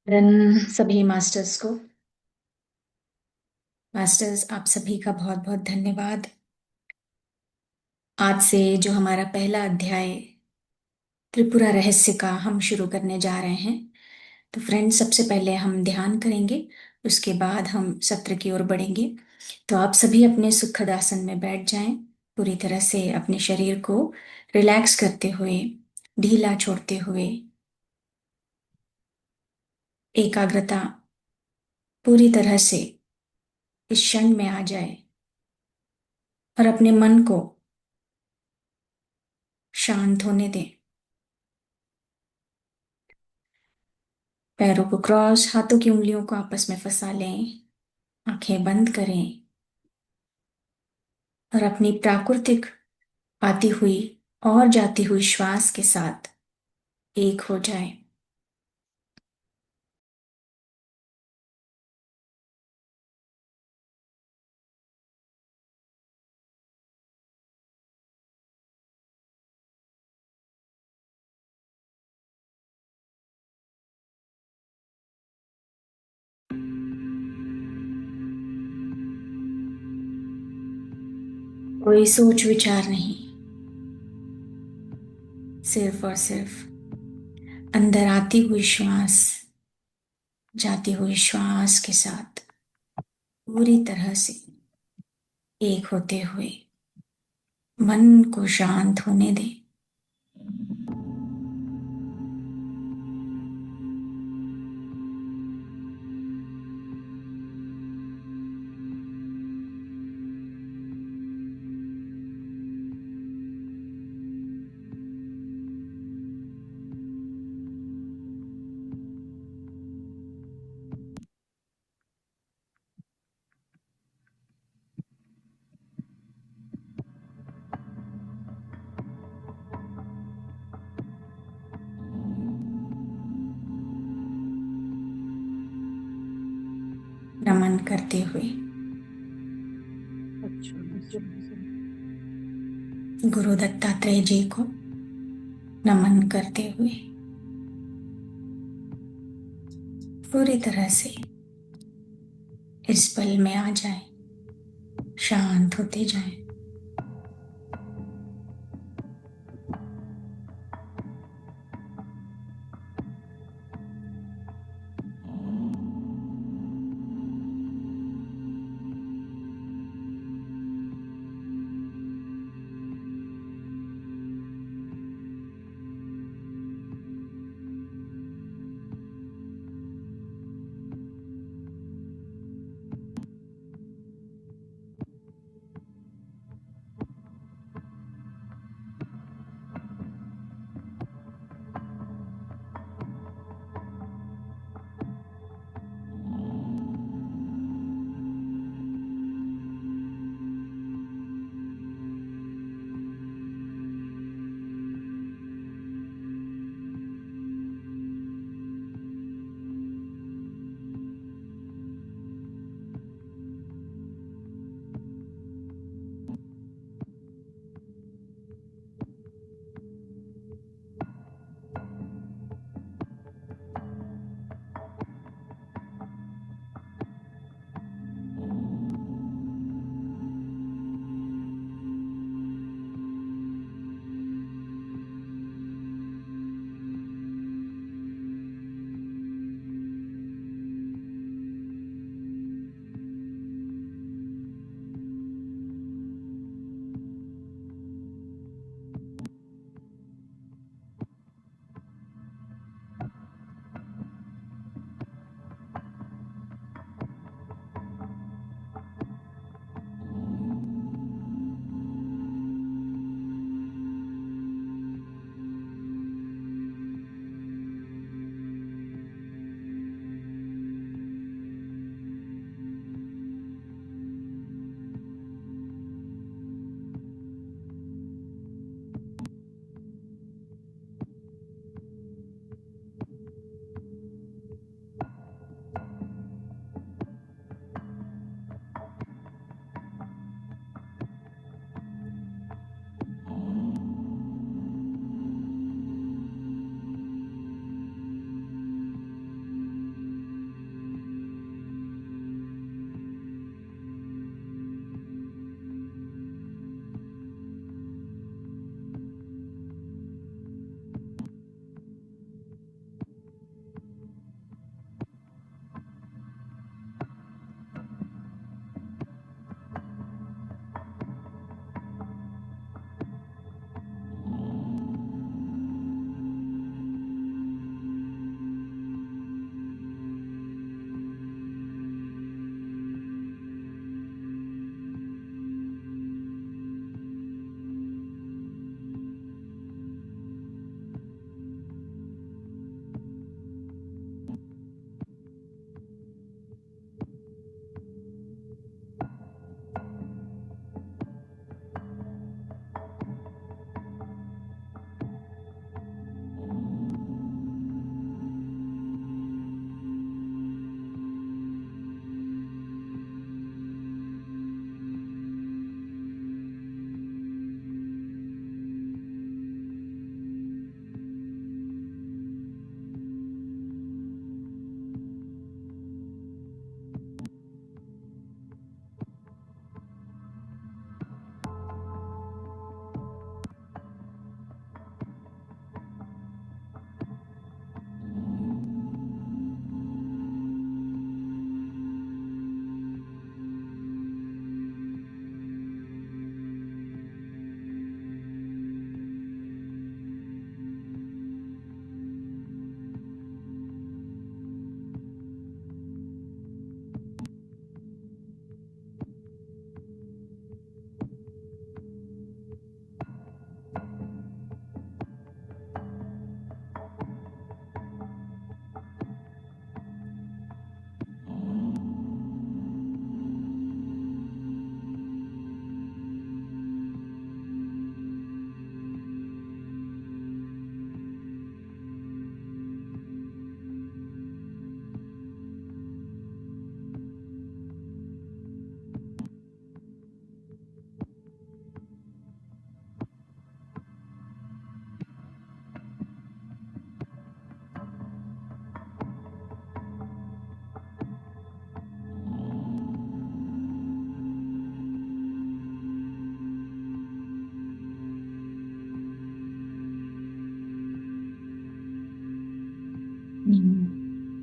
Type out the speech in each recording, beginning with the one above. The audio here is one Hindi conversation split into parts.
रन सभी मास्टर्स को। मास्टर्स, आप सभी का बहुत बहुत धन्यवाद। आज से जो हमारा पहला अध्याय त्रिपुरा रहस्य का हम शुरू करने जा रहे हैं। तो फ्रेंड्स, सबसे पहले हम ध्यान करेंगे। उसके बाद हम सत्र की ओर बढ़ेंगे। तो आप सभी अपने सुखद आसन में बैठ जाएं। पूरी तरह से अपने शरीर को रिलैक्स करते हुए, ढीला छोड़ते हुए, एकाग्रता पूरी तरह से इस क्षण में आ जाए और अपने मन को शांत होने दें। पैरों को क्रॉस, हाथों की उंगलियों को आपस में फंसा लें। आंखें बंद करें और अपनी प्राकृतिक आती हुई और जाती हुई श्वास के साथ एक हो जाए। कोई सोच विचार नहीं, सिर्फ और सिर्फ अंदर आती हुई श्वास, जाती हुई श्वास के साथ पूरी तरह से एक होते हुए मन को शांत होने दें। नमन करते हुए गुरु दत्तात्रेय जी को नमन करते हुए पूरी तरह से इस पल में आ जाएं, शांत होते जाएं।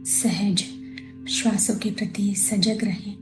सहज श्वासों के प्रति सजग रहें।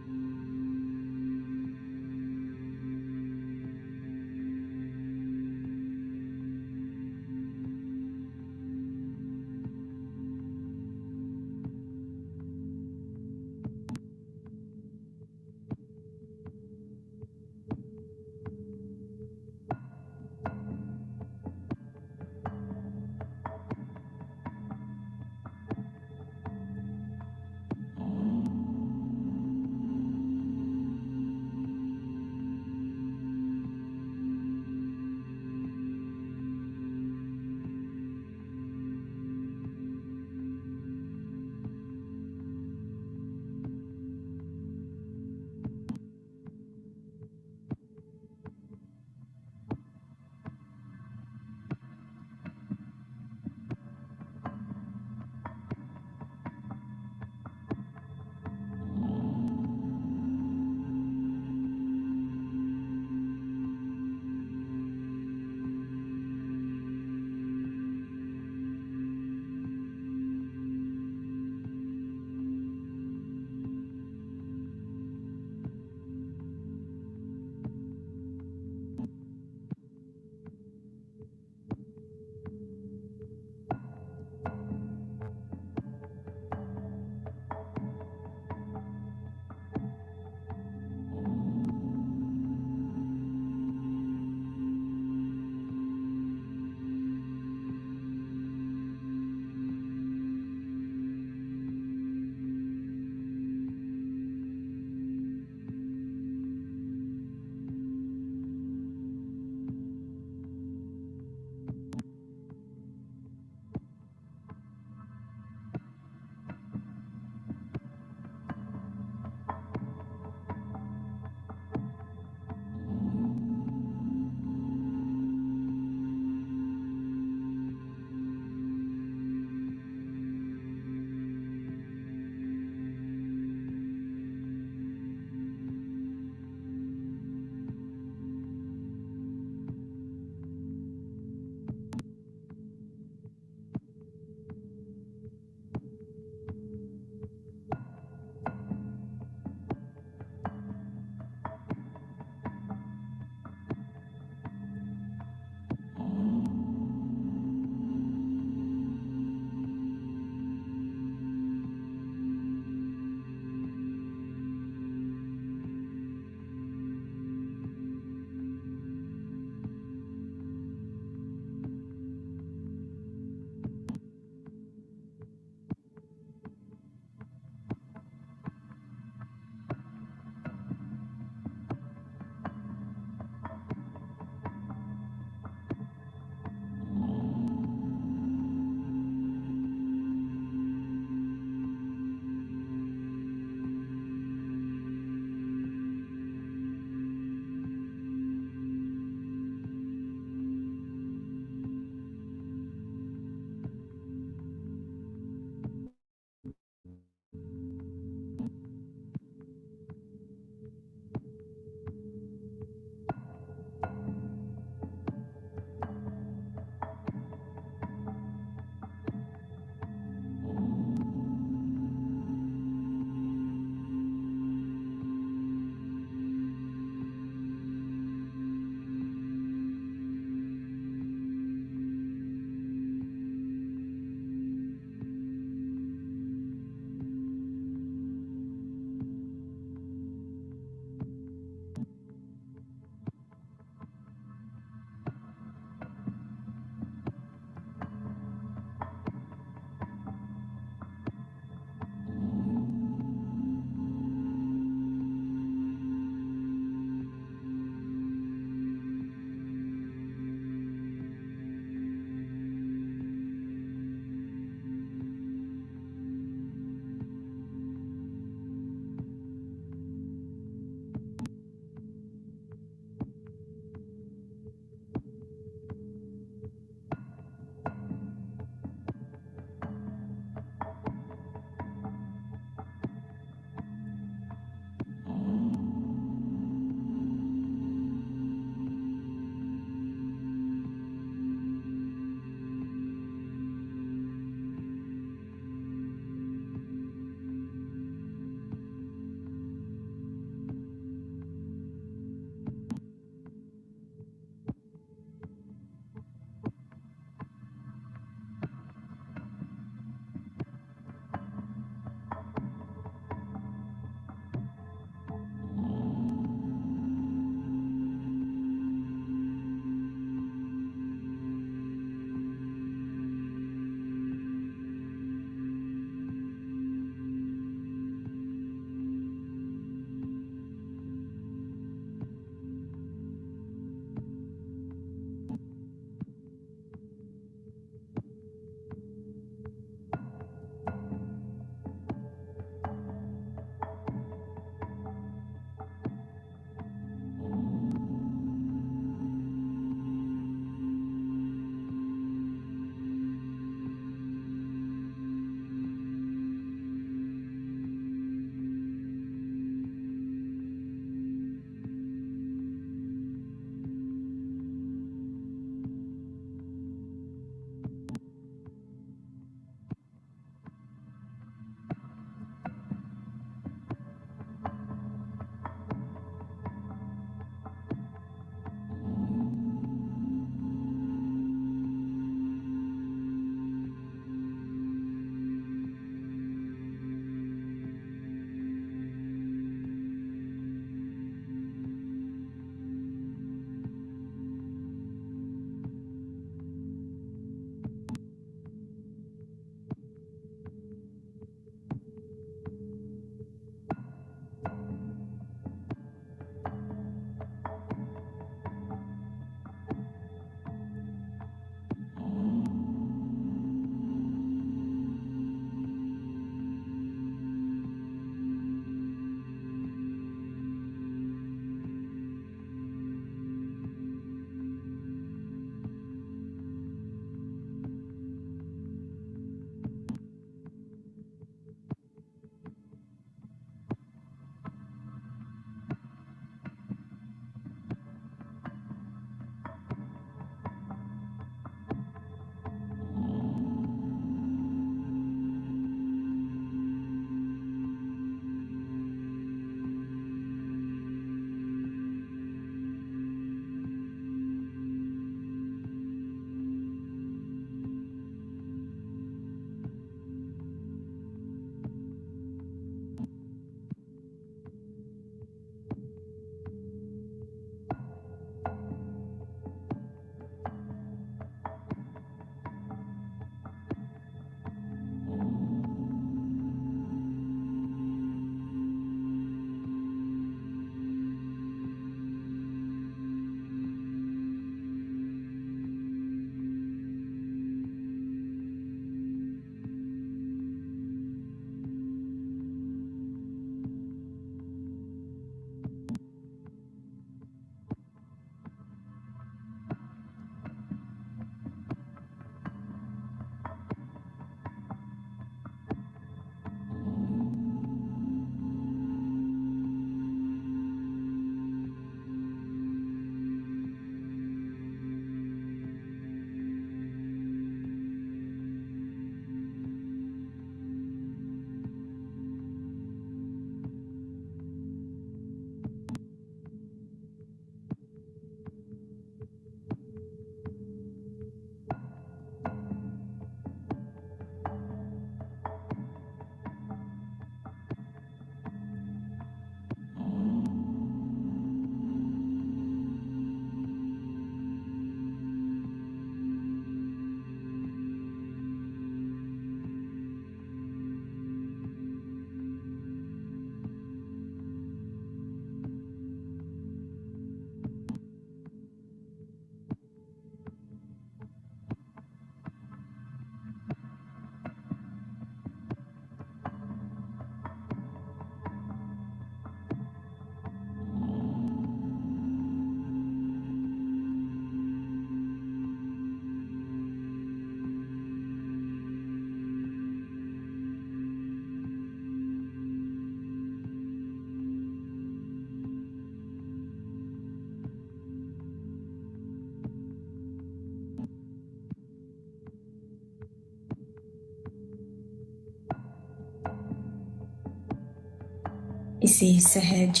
इसी सहज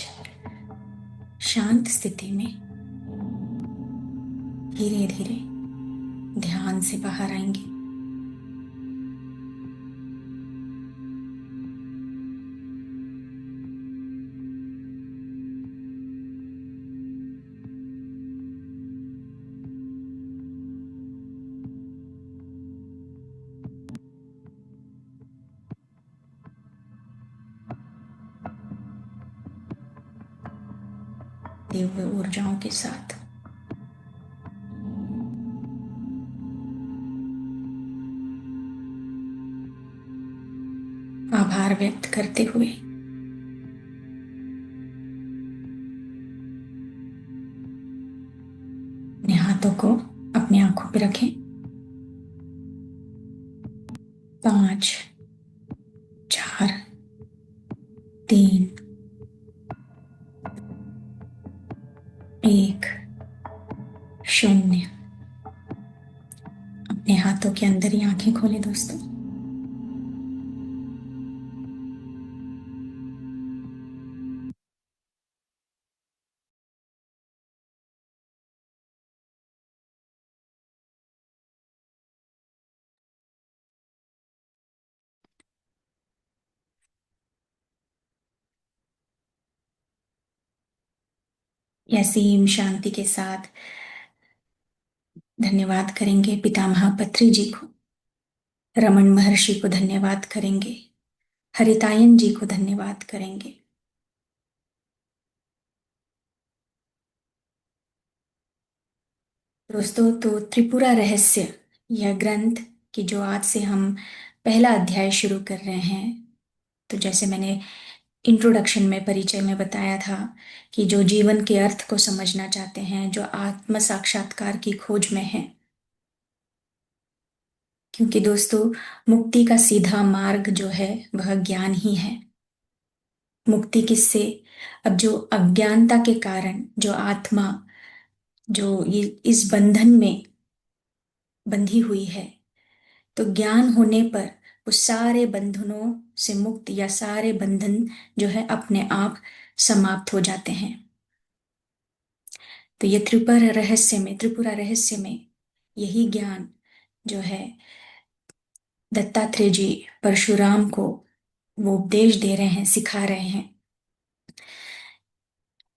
शांत स्थिति में धीरे धीरे ध्यान से बाहर आएंगे। दिव्य ऊर्जाओं के साथ आभार व्यक्त करते हुए अपने हाथों को अपनी आंखों पर रखें। 5, 4, 3, 1, 0। अपने हाथों के अंदर ही आंखें खोलें दोस्तों। असीम शांति के साथ धन्यवाद करेंगे पितामह पत्री जी को, रमन महर्षि को धन्यवाद करेंगे, हरितायन जी को धन्यवाद करेंगे। दोस्तों, तो त्रिपुरा रहस्य यह ग्रंथ की जो आज से हम पहला अध्याय शुरू कर रहे हैं, तो जैसे मैंने इंट्रोडक्शन में परिचय में बताया था कि जो जीवन के अर्थ को समझना चाहते हैं, जो आत्म साक्षात्कार की खोज में हैं, क्योंकि दोस्तों मुक्ति का सीधा मार्ग जो है वह ज्ञान ही है। मुक्ति किससे? अब जो अज्ञानता के कारण जो आत्मा जो ये इस बंधन में बंधी हुई है, तो ज्ञान होने पर उस सारे बंधनों से मुक्त या सारे बंधन जो है अपने आप समाप्त हो जाते हैं। तो ये त्रिपुरा रहस्य में यही ज्ञान जो है दत्तात्रेय जी परशुराम को वो उपदेश दे रहे हैं, सिखा रहे हैं।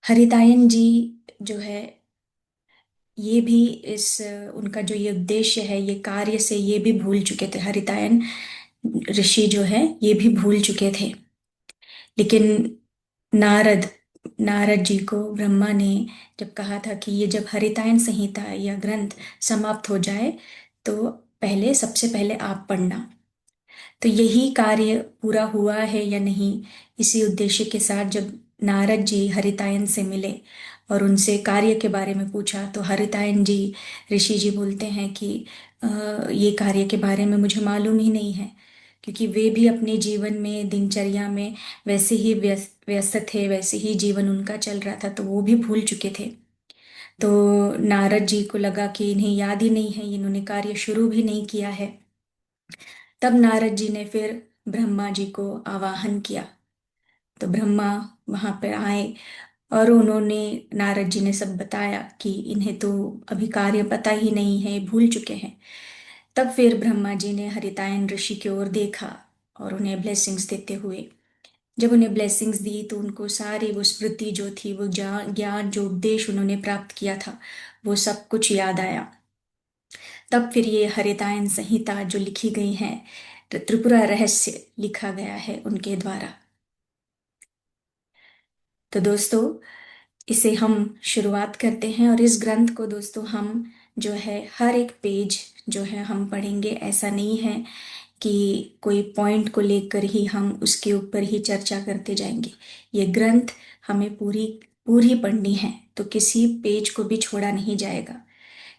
हरितायन जी जो है ये भी इस उनका जो ये उद्देश्य है, ये कार्य से ये भी भूल चुके थे। हरितायन ऋषि जो है ये भी भूल चुके थे, लेकिन नारद नारद जी को ब्रह्मा ने जब कहा था कि ये जब हरितायन संहिता या ग्रंथ समाप्त हो जाए तो पहले सबसे पहले आप पढ़ना। तो यही कार्य पूरा हुआ है या नहीं, इसी उद्देश्य के साथ जब नारद जी हरितायन से मिले और उनसे कार्य के बारे में पूछा, तो हरितायन जी ऋषि जी बोलते हैं कि "अ, ये कार्य के बारे में मुझे मालूम ही नहीं है", क्योंकि वे भी अपने जीवन में दिनचर्या में वैसे ही व्यस्त व्यस्त थे, वैसे ही जीवन उनका चल रहा था, तो वो भी भूल चुके थे। तो नारद जी को लगा कि इन्हें याद ही नहीं है, इन्होंने कार्य शुरू भी नहीं किया है। तब नारद जी ने फिर ब्रह्मा जी को आवाहन किया। तो ब्रह्मा वहां पर आए और उन्होंने नारद जी ने सब बताया कि इन्हें तो अभी कार्य पता ही नहीं है, भूल चुके हैं। तब फिर ब्रह्मा जी ने हरितायन ऋषि की ओर देखा और उन्हें ब्लेसिंग्स देते हुए, जब उन्हें ब्लेसिंग्स दी तो उनको सारी वो स्मृति जो थी, वो ज्ञान जो उपदेश उन्होंने प्राप्त किया था, वो सब कुछ याद आया। तब फिर ये हरितायन संहिता जो लिखी गई है, तो त्रिपुरा रहस्य लिखा गया है उनके द्वारा। तो दोस्तों इसे हम शुरुआत करते हैं, और इस ग्रंथ को दोस्तों हम जो है हर एक पेज जो है हम पढ़ेंगे। ऐसा नहीं है कि कोई पॉइंट को लेकर ही हम उसके ऊपर ही चर्चा करते जाएंगे। ये ग्रंथ हमें पूरी पूरी पढ़नी है, तो किसी पेज को भी छोड़ा नहीं जाएगा।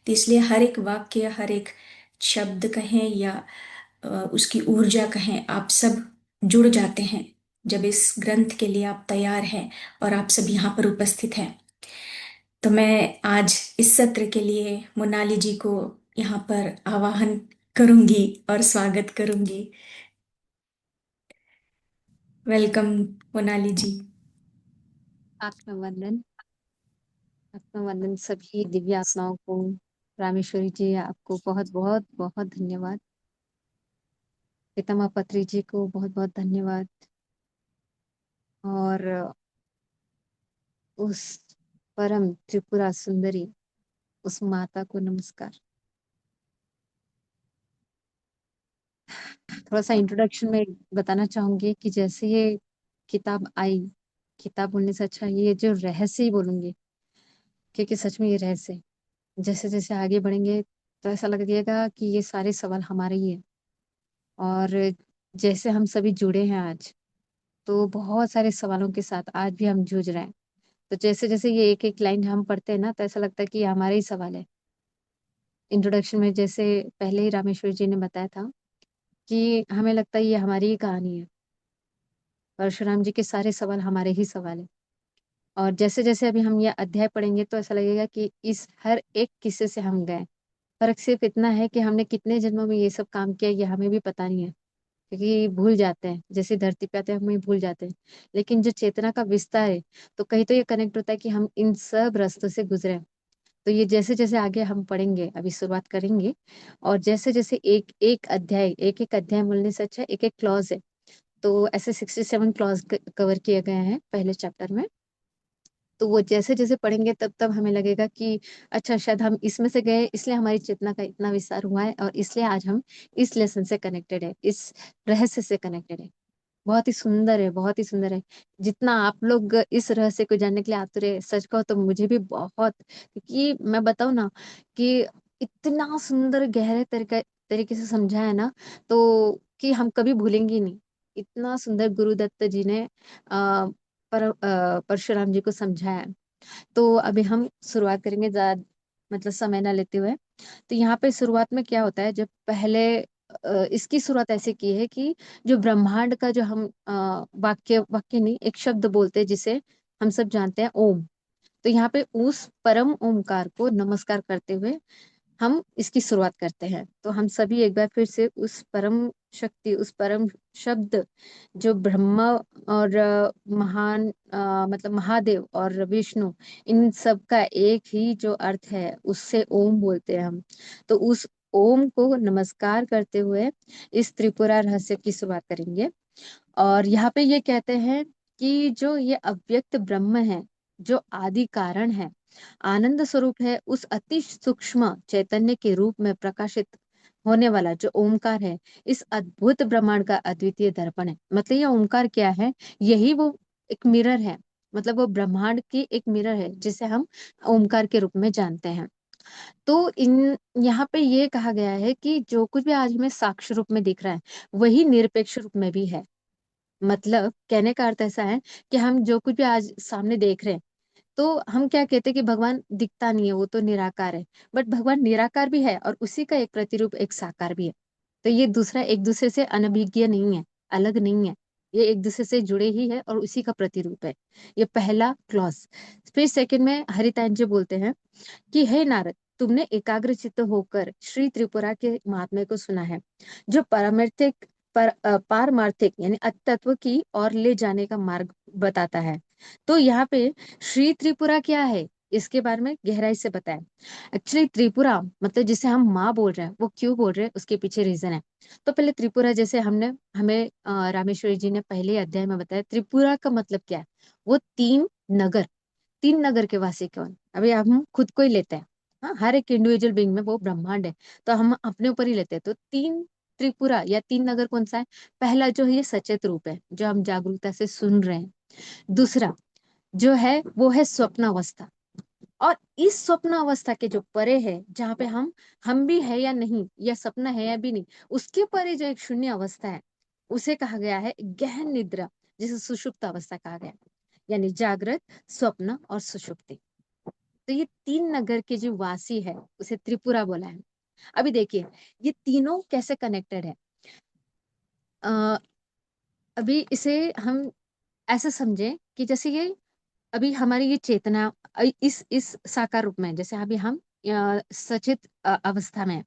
तो इसलिए हर एक वाक्य, हर एक शब्द कहें या उसकी ऊर्जा कहें, आप सब जुड़ जाते हैं जब इस ग्रंथ के लिए आप तैयार हैं और आप सब यहाँ पर उपस्थित हैं। तो मैं आज इस सत्र के लिए मोनाली जी को यहाँ पर आवाहन करूंगी और स्वागत करूंगी। वेलकम मोनाली जी। आत्मवंदन। आत्मवंदन सभी दिव्य आत्माओं को। रामेश्वरी जी, आपको बहुत बहुत बहुत धन्यवाद। पितामह पत्री जी को बहुत बहुत धन्यवाद। और उस परम त्रिपुरा सुंदरी, उस माता को नमस्कार। थोड़ा सा इंट्रोडक्शन में बताना चाहूंगी कि जैसे ये किताब आई, किताब बोलने से अच्छा ये जो रहस्य ही बोलूंगी, क्योंकि सच में ये रहस्य है। जैसे जैसे आगे बढ़ेंगे तो ऐसा लगेगा कि ये सारे सवाल हमारे ही है। और जैसे हम सभी जुड़े हैं आज, तो बहुत सारे सवालों के साथ आज भी हम जूझ रहे हैं। तो जैसे जैसे ये एक एक लाइन हम पढ़ते हैं ना, तो ऐसा लगता है कि ये हमारे ही सवाल है। इंट्रोडक्शन में जैसे पहले ही रामेश्वर जी ने बताया था कि हमें लगता है ये हमारी ही कहानी है। परशुराम जी के सारे सवाल हमारे ही सवाल है। और जैसे जैसे अभी हम ये अध्याय पढ़ेंगे तो ऐसा लगेगा कि इस हर एक किस्से से हम गए। फर्क सिर्फ इतना है कि हमने कितने जन्मों में ये सब काम किया, ये हमें भी पता नहीं है, क्योंकि भूल जाते हैं। जैसे धरती पे आते हैं हम भूल जाते हैं। लेकिन जो चेतना का विस्तार है, तो कहीं तो ये कनेक्ट होता है कि हम इन सब रास्तों से गुजरे हैं। तो ये जैसे जैसे आगे हम पढ़ेंगे, अभी शुरुआत करेंगे, और जैसे जैसे एक एक अध्याय बोलने से अच्छा एक एक क्लॉज है। तो ऐसे 67 क्लॉज कवर किए गए हैं पहले चैप्टर में। तो वो जैसे जैसे पढ़ेंगे तब तब हमें लगेगा कि अच्छा, शायद हम इसमें से गए, इसलिए हमारी चेतना का इतना विस्तार हुआ है, और इसलिए आज हम इस लेसन से कनेक्टेड है, इस रहस्य से कनेक्टेड है। बहुत ही सुंदर है, बहुत ही सुंदर है। जितना आप लोग इस रहस्य को जानने के लिए आतुर है, सच कहो तो मुझे भी बहुत, क्योंकि मैं बताऊं ना कि इतना सुंदर गहरे तरीके से समझाया है ना, तो कि हम कभी भूलेंगे ही नहीं। इतना सुंदर गुरुदत्त जी ने परशुराम जी को समझाया है। तो अभी हम शुरुआत करेंगे, ज्यादा मतलब समय ना लेते हुए। तो यहाँ पे शुरुआत में क्या होता है, जब पहले इसकी शुरुआत ऐसे की है कि जो ब्रह्मांड का जो हम वाक्य वाक्य नहीं, एक शब्द बोलते हैं जिसे हम सब जानते हैं, ओम। तो यहाँ पे उस परम ओमकार को नमस्कार करते हुए हम इसकी शुरुआत करते हैं। तो हम सभी एक बार फिर से उस परम शक्ति, उस परम शब्द जो ब्रह्मा और महान मतलब महादेव और विष्णु, इन सब का एक ही जो अर्थ है, उससे ओम बोलते हैं हम। तो उस ओम को नमस्कार करते हुए इस त्रिपुरा रहस्य की शुरुआत करेंगे। और यहाँ पे ये कहते हैं कि जो ये अव्यक्त ब्रह्म है, जो आदि कारण है, आनंद स्वरूप है, उस अति सूक्ष्म चैतन्य के रूप में प्रकाशित होने वाला जो ओमकार है, इस अद्भुत ब्रह्मांड का अद्वितीय दर्पण है। मतलब ये ओमकार क्या है, यही वो एक मिरर है। मतलब वो ब्रह्मांड की एक मिरर है जिसे हम ओमकार के रूप में जानते हैं। तो इन यहाँ पे ये कहा गया है कि जो कुछ भी आज हमें साक्ष्य रूप में दिख रहा है, वही निरपेक्ष रूप में भी है। मतलब कहने का अर्थ ऐसा है कि हम जो कुछ भी आज सामने देख रहे हैं, तो हम क्या कहते हैं कि भगवान दिखता नहीं है, वो तो निराकार है। बट भगवान निराकार भी है और उसी का एक प्रतिरूप एक साकार भी है। तो ये दूसरा एक दूसरे से अनभिज्ञ नहीं है, अलग नहीं है। ये एक दूसरे से जुड़े ही है और उसी का प्रतिरूप है। ये पहला क्लॉज। फिर सेकंड में हरितायन जी बोलते हैं कि हे नारद, तुमने एकाग्र चित्त होकर श्री त्रिपुरा के महात्म्य को सुना है, जो पारमार्थिक यानी अतत्व की ओर ले जाने का मार्ग बताता है। तो यहाँ पे श्री त्रिपुरा क्या है, इसके बारे में गहराई से बताएं। एक्चुअली त्रिपुरा मतलब जिसे हम माँ बोल रहे हैं, वो क्यों बोल रहे हैं, उसके पीछे रीजन है। तो पहले त्रिपुरा, जैसे हमने हमें रामेश्वरी जी ने पहले अध्याय में बताया, त्रिपुरा का मतलब क्या है। वो नगर तीन नगर के वासी कौन, अभी हम खुद को ही लेते हैं। हाँ, हर एक इंडिविजुअल बीइंग में वो ब्रह्मांड है, तो हम अपने ऊपर ही लेते हैं। तो तीन त्रिपुरा या तीन नगर कौन सा है। पहला जो है ये सचेत रूप है, जो हम जागरूकता से सुन रहे हैं। दूसरा जो है वो है स्वप्न अवस्था। और इस स्वप्न अवस्था के जो परे है, जहाँ पे हम भी है या नहीं, या सपना है या भी नहीं, उसके परे जो एक शून्य अवस्था है, उसे कहा गया है गहन निद्रा, जिसे सुषुप्त अवस्था कहा गया है। यानी जागृत, स्वप्न और सुषुप्ति। तो ये तीन नगर के जो वासी है, उसे त्रिपुरा बोला है। अभी देखिए, ये तीनों कैसे कनेक्टेड है। अ, अभी इसे हम ऐसे समझे कि जैसे ये अभी हमारी ये चेतना इस साकार रूप में है। जैसे अभी हम सचेत अवस्था में है,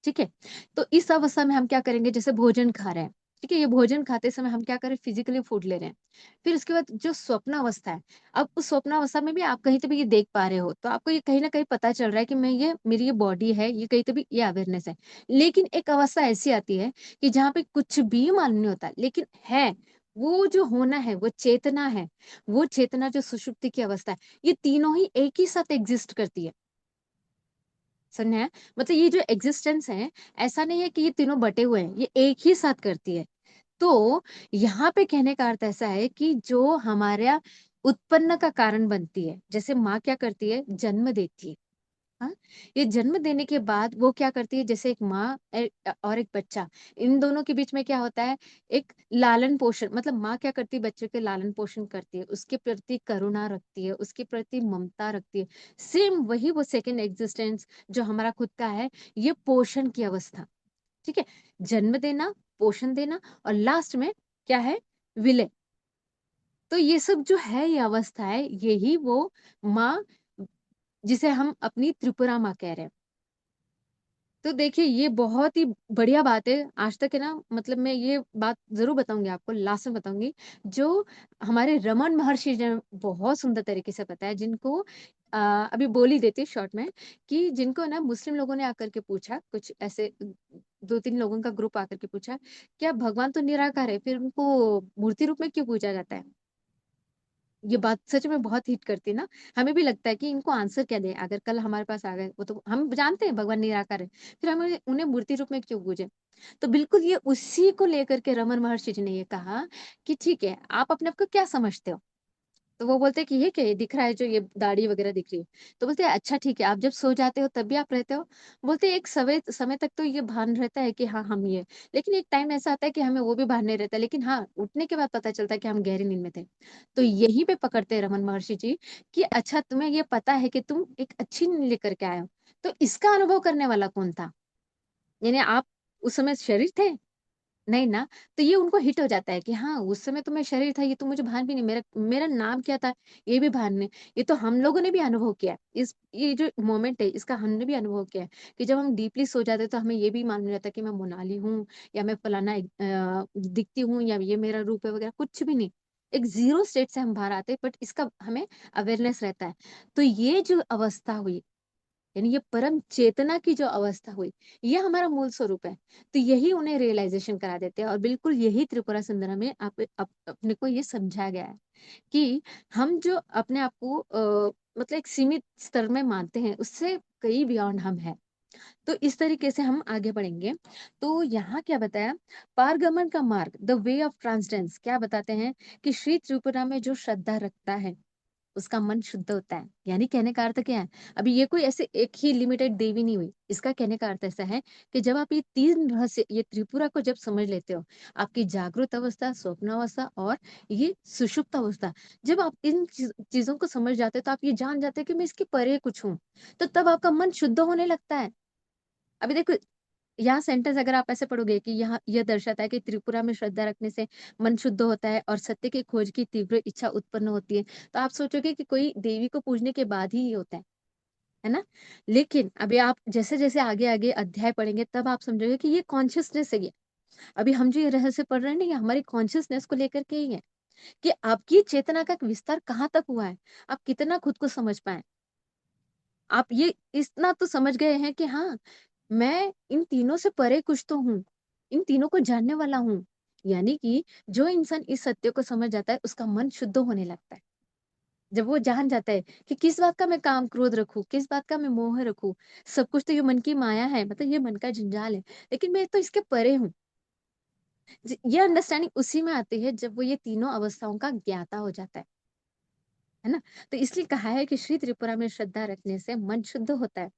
ठीक है। तो इस अवस्था में हम क्या करेंगे, जैसे भोजन खा रहे हैं, ठीक है, ये भोजन खाते समय हम क्या करें, फिजिकली फूड ले रहे हैं। फिर उसके बाद जो स्वप्न अवस्था है, अब उस स्वप्न अवस्था में भी आप कहीं तो भी ये देख पा रहे हो, तो आपको ये कहीं ना कहीं पता चल रहा है कि मैं ये मेरी ये बॉडी है, ये कहीं तो भी ये अवेयरनेस है। लेकिन एक अवस्था ऐसी आती है कि जहाँ पे कुछ भी मालूम नहीं होता, लेकिन है वो जो होना है, वो चेतना है, वो चेतना जो सुषुप्ति की अवस्था है, ये तीनों ही एक ही साथ एग्जिस्ट करती है। समझे हैं? मतलब ये जो एग्जिस्टेंस है, ऐसा नहीं है कि ये तीनों बटे हुए हैं, ये एक ही साथ करती है। तो यहाँ पे कहने का अर्थ ऐसा है कि जो हमारा उत्पन्न का कारण बनती है, जैसे माँ क्या करती है, जन्म देती है। हाँ, ये जन्म देने के बाद वो क्या करती है, जैसे एक माँ और एक बच्चा, इन दोनों के बीच में क्या होता है, एक लालन पोषण, मतलब माँ क्या करती है, बच्चे के लालन पोषण करती है, उसके प्रति करुणा रखती है, उसके प्रति ममता रखती है। सेम वही वो सेकंड एग्जिस्टेंस जो हमारा खुद का है, ये पोषण की अवस्था। ठीक है, जन्म देना, पोषण देना, और लास्ट में क्या है, विलय। तो ये सब जो है, ये अवस्था है, यही वो माँ, जिसे हम अपनी त्रिपुरा माँ कह रहे हैं। तो देखिए, ये बहुत ही बढ़िया बात है। आज तक है ना, मतलब मैं ये बात जरूर बताऊंगी आपको, लास्ट में बताऊंगी, जो हमारे रमन महर्षि ने बहुत सुंदर तरीके से बताया, जिनको अभी बोल ही देती शॉर्ट में, कि जिनको ना मुस्लिम लोगों ने आकर के पूछा, कुछ ऐसे 2-3 लोगों का ग्रुप आकर के पूछा, क्या भगवान तो निराकार है, फिर उनको मूर्ति रूप में क्यों पूजा जाता है? ये बात सच में बहुत हिट करती है ना। हमें भी लगता है कि इनको आंसर क्या दें, अगर कल हमारे पास आ गए, वो तो हम जानते हैं भगवान निराकार है, फिर हमें उन्हें मूर्ति रूप में क्यों पूजे? तो बिल्कुल ये उसी को लेकर के रमन महर्षि जी ने ये कहा कि ठीक है, आप अपने आप को क्या समझते हो? तो वो बोलते हैं कि ये क्या, ये दिख रहा है जो ये दाढ़ी वगैरह दिख रही है। तो बोलते हैं अच्छा ठीक है, आप जब सो जाते हो तब भी आप रहते हो? बोलते हैं एक समय समय तक तो ये भान रहता है कि हाँ हम ये, लेकिन एक टाइम ऐसा आता है कि हमें वो भी भान नहीं रहता, लेकिन हाँ उठने के बाद पता चलता है कि हम गहरी नींद में थे। तो यहीं पे पकड़ते हैं रमन महर्षि जी कि अच्छा, तुम्हें ये पता है कि तुम एक अच्छी नींद लेकर के आए हो, तो इसका अनुभव करने वाला कौन था? यानी आप उस समय शरीर थे? नहीं ना। तो ये उनको हिट हो जाता है कि हाँ, उस समय तो मैं शरीर था, ये तो मुझे भान भी नहीं, मेरा मेरा नाम क्या था, ये भी भान नहीं। ये तो हम लोगों ने भी अनुभव किया है। इस ये जो मोमेंट है, इसका हमने भी अनुभव किया है कि जब हम डीपली सो जाते हैं, तो हमें ये भी मालूम नहीं रहता कि मैं मोनाली हूँ, या मैं फलाना दिखती हूँ, या ये मेरा रूप है वगैरह, कुछ भी नहीं। एक जीरो स्टेट से हम बाहर आते हैं, बट इसका हमें अवेयरनेस रहता है। तो ये जो अवस्था हुई, यानी ये परम चेतना की जो अवस्था हुई, ये हमारा मूल स्वरूप है। तो यही उन्हें रियलाइजेशन करा देते हैं, और बिल्कुल यही त्रिपुरा सुंदरम में अपने को ये समझा गया है कि हम जो अपने आप को मतलब एक सीमित स्तर में मानते हैं, उससे कई बियॉन्ड हम है। तो इस तरीके से हम आगे बढ़ेंगे। तो यहाँ क्या बताया, पारगमन का मार्ग, द वे ऑफ ट्रांसडेंस, क्या बताते हैं कि श्री त्रिपुरा में जो श्रद्धा रखता है, उसका मन शुद्ध होता है। यानी कहने का अर्थ क्या है, अभी ये कोई ऐसे एक ही लिमिटेड देवी नहीं हुई, इसका कहने का अर्थ ऐसा है कि जब आप ये तीन रहस्य, ये त्रिपुरा को जब समझ लेते हो, आपकी जागृत अवस्था, स्वप्न अवस्था और ये सुषुप्त अवस्था, जब आप इन चीजों को समझ जाते हो, तो आप ये जान जाते हो कि मैं इसके परे कुछ हूँ। तो तब आपका मन शुद्ध होने लगता है। अभी देखो, यहाँ सेंटेंस अगर आप ऐसे पढ़ोगे कि यहाँ यह दर्शाता है कि त्रिपुरा में श्रद्धा रखने से मन शुद्ध होता है और सत्य की खोज की तीव्र इच्छा उत्पन्न होती है, तो आप सोचोगे कि कोई देवी को पूजने के बाद ही ये होता है ना। लेकिन अभी आप जैसे जैसे आगे आगे अध्याय पढ़ेंगे, तब आप समझोगे कि ये कॉन्शियसनेस है। ये अभी हम जो ये रहस्य पढ़ रहे हैं ना, ये हमारी कॉन्शियसनेस को लेकर के ही है, कि आपकी चेतना का विस्तार कहाँ तक हुआ है, आप कितना खुद को समझ पाए। आप ये इतना तो समझ गए हैं कि हाँ, मैं इन तीनों से परे कुछ तो हूँ, इन तीनों को जानने वाला हूँ। यानी कि जो इंसान इस सत्य को समझ जाता है, उसका मन शुद्ध होने लगता है। जब वो जान जाता है कि किस बात का मैं काम क्रोध रखूं, किस बात का मैं मोह रखूं, सब कुछ तो ये मन की माया है, मतलब ये मन का जंजाल है, लेकिन मैं तो इसके परे हूँ। ये अंडरस्टैंडिंग उसी में आती है जब वो ये तीनों अवस्थाओं का ज्ञाता हो जाता है ना। तो इसलिए कहा है कि श्री त्रिपुरा में श्रद्धा रखने से मन शुद्ध होता है,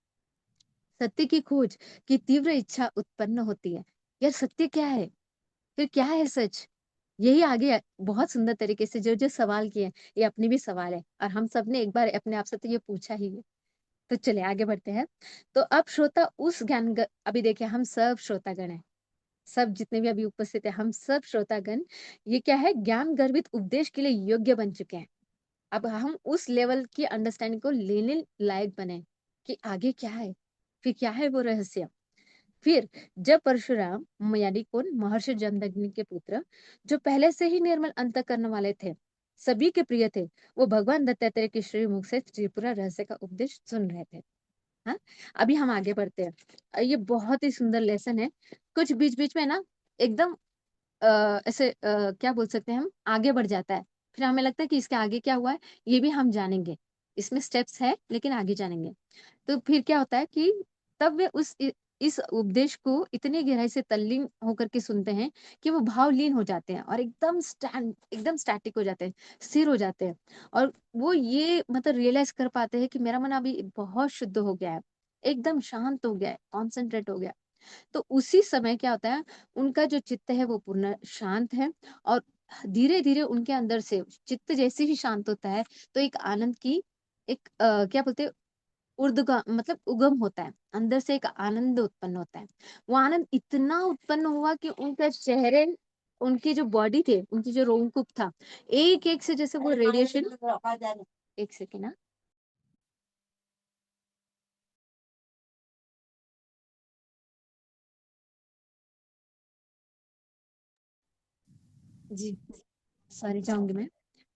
सत्य की खोज की तीव्र इच्छा उत्पन्न होती है। यार सत्य क्या है, फिर क्या है सच? यही आगे बहुत सुंदर तरीके से जो जो सवाल किए, ये अपने भी सवाल है, और हम सब ने एक बार अपने आप से तो ये पूछा ही है। तो चले आगे बढ़ते हैं। तो अब श्रोता उस अभी देखिए, हम सब श्रोतागण हैं, सब जितने भी अभी उपस्थित है, हम सब श्रोतागण, ये क्या है, ज्ञान गर्भित उपदेश के लिए योग्य बन चुके हैं। अब हम उस लेवल की अंडरस्टैंडिंग को लेने लायक बने कि आगे क्या है, फिर क्या है वो रहस्य। फिर जब परशुराम यानी कौन, महर्षि जमदग्नि के पुत्र, जो पहले से ही निर्मल अंतःकरण वाले थे, सभी के प्रिय थे, वो भगवान दत्तात्रेय के श्री मुख से त्रिपुरा रहस्य का उपदेश सुन रहे थे। हाँ, अभी हम आगे बढ़ते हैं। ये बहुत ही सुंदर लेसन है। कुछ बीच बीच में ना एकदम ऐसे क्या बोल सकते हैं, हम आगे बढ़ जाता है। फिर हमें लगता है कि इसके आगे क्या हुआ है, ये भी हम जानेंगे। इसमें स्टेप्स है लेकिन आगे जानेंगे। तो फिर क्या होता है कि तब वे इस उपदेश को इतनी गहराई से तल्लीन होकर के सुनते हैं कि वो भावलीन हो जाते हैं और एकदम स्टैटिक हो जाते हैं, स्थिर हो जाते हैं। और वो ये मतलब रियलाइज कर पाते हैं कि मेरा मन अभी बहुत शुद्ध हो गया है, एकदम शांत हो गया है, कॉन्सेंट्रेट हो गया। तो उसी समय क्या होता है, उनका जो चित्त है वो पूर्ण शांत है। और धीरे धीरे उनके अंदर से चित्त जैसे ही शांत होता है, तो एक आनंद की एक क्या बोलते हैं, ऊर्ध्वगा मतलब उगम होता है, अंदर से एक आनंद उत्पन्न होता है। वो आनंद इतना उत्पन्न हुआ कि उनका चेहरे, उनकी जो बॉडी थे, उनकी जो रोमकूप था, एक एक से जैसे वो रेडिएशन, एक सेकेंड ना। जी, सॉरी, जाऊंगी मैं।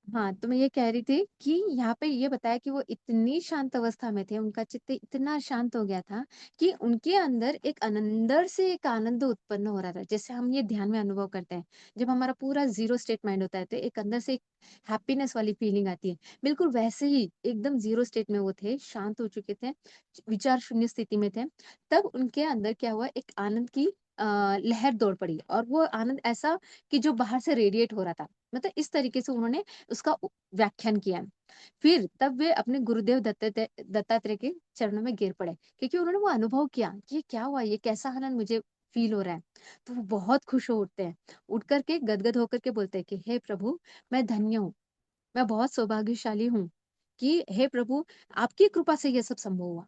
हाँ, तो मैं ये कह रही थी कि यहाँ पे ये बताया कि वो इतनी शांत अवस्था में थे, उनका चित्त इतना शांत हो गया था कि उनके अंदर एक अंदर से एक आनंद उत्पन्न हो रहा था, जैसे हम ये ध्यान में अनुभव करते हैं। जब हमारा पूरा जीरो स्टेट माइंड होता है तो एक अंदर से एक हैप्पीनेस वाली फीलिंग आती है, बिल्कुल वैसे ही एकदम जीरो स्टेट में वो थे, शांत हो चुके थे, विचार शून्य स्थिति में थे। तब उनके अंदर क्या हुआ, एक आनंद की लहर दौड़ पड़ी, और वो आनंद ऐसा कि जो बाहर से रेडिएट हो रहा था, मतलब इस तरीके से उन्होंने उसका व्याख्यान किया है। फिर तब वे अपने गुरुदेव दत्तात्रेय के चरणों में गिर पड़े, क्योंकि उन्होंने वो अनुभव किया कि ये क्या हुआ, ये कैसा आनंद मुझे फील हो रहा है। तो वो बहुत खुश हो उठते हैं, उठ करके गदगद होकर के बोलते हैं कि हे प्रभु, मैं धन्य हूँ, मैं बहुत सौभाग्यशाली हूँ कि हे प्रभु, आपकी कृपा से ये सब संभव हुआ।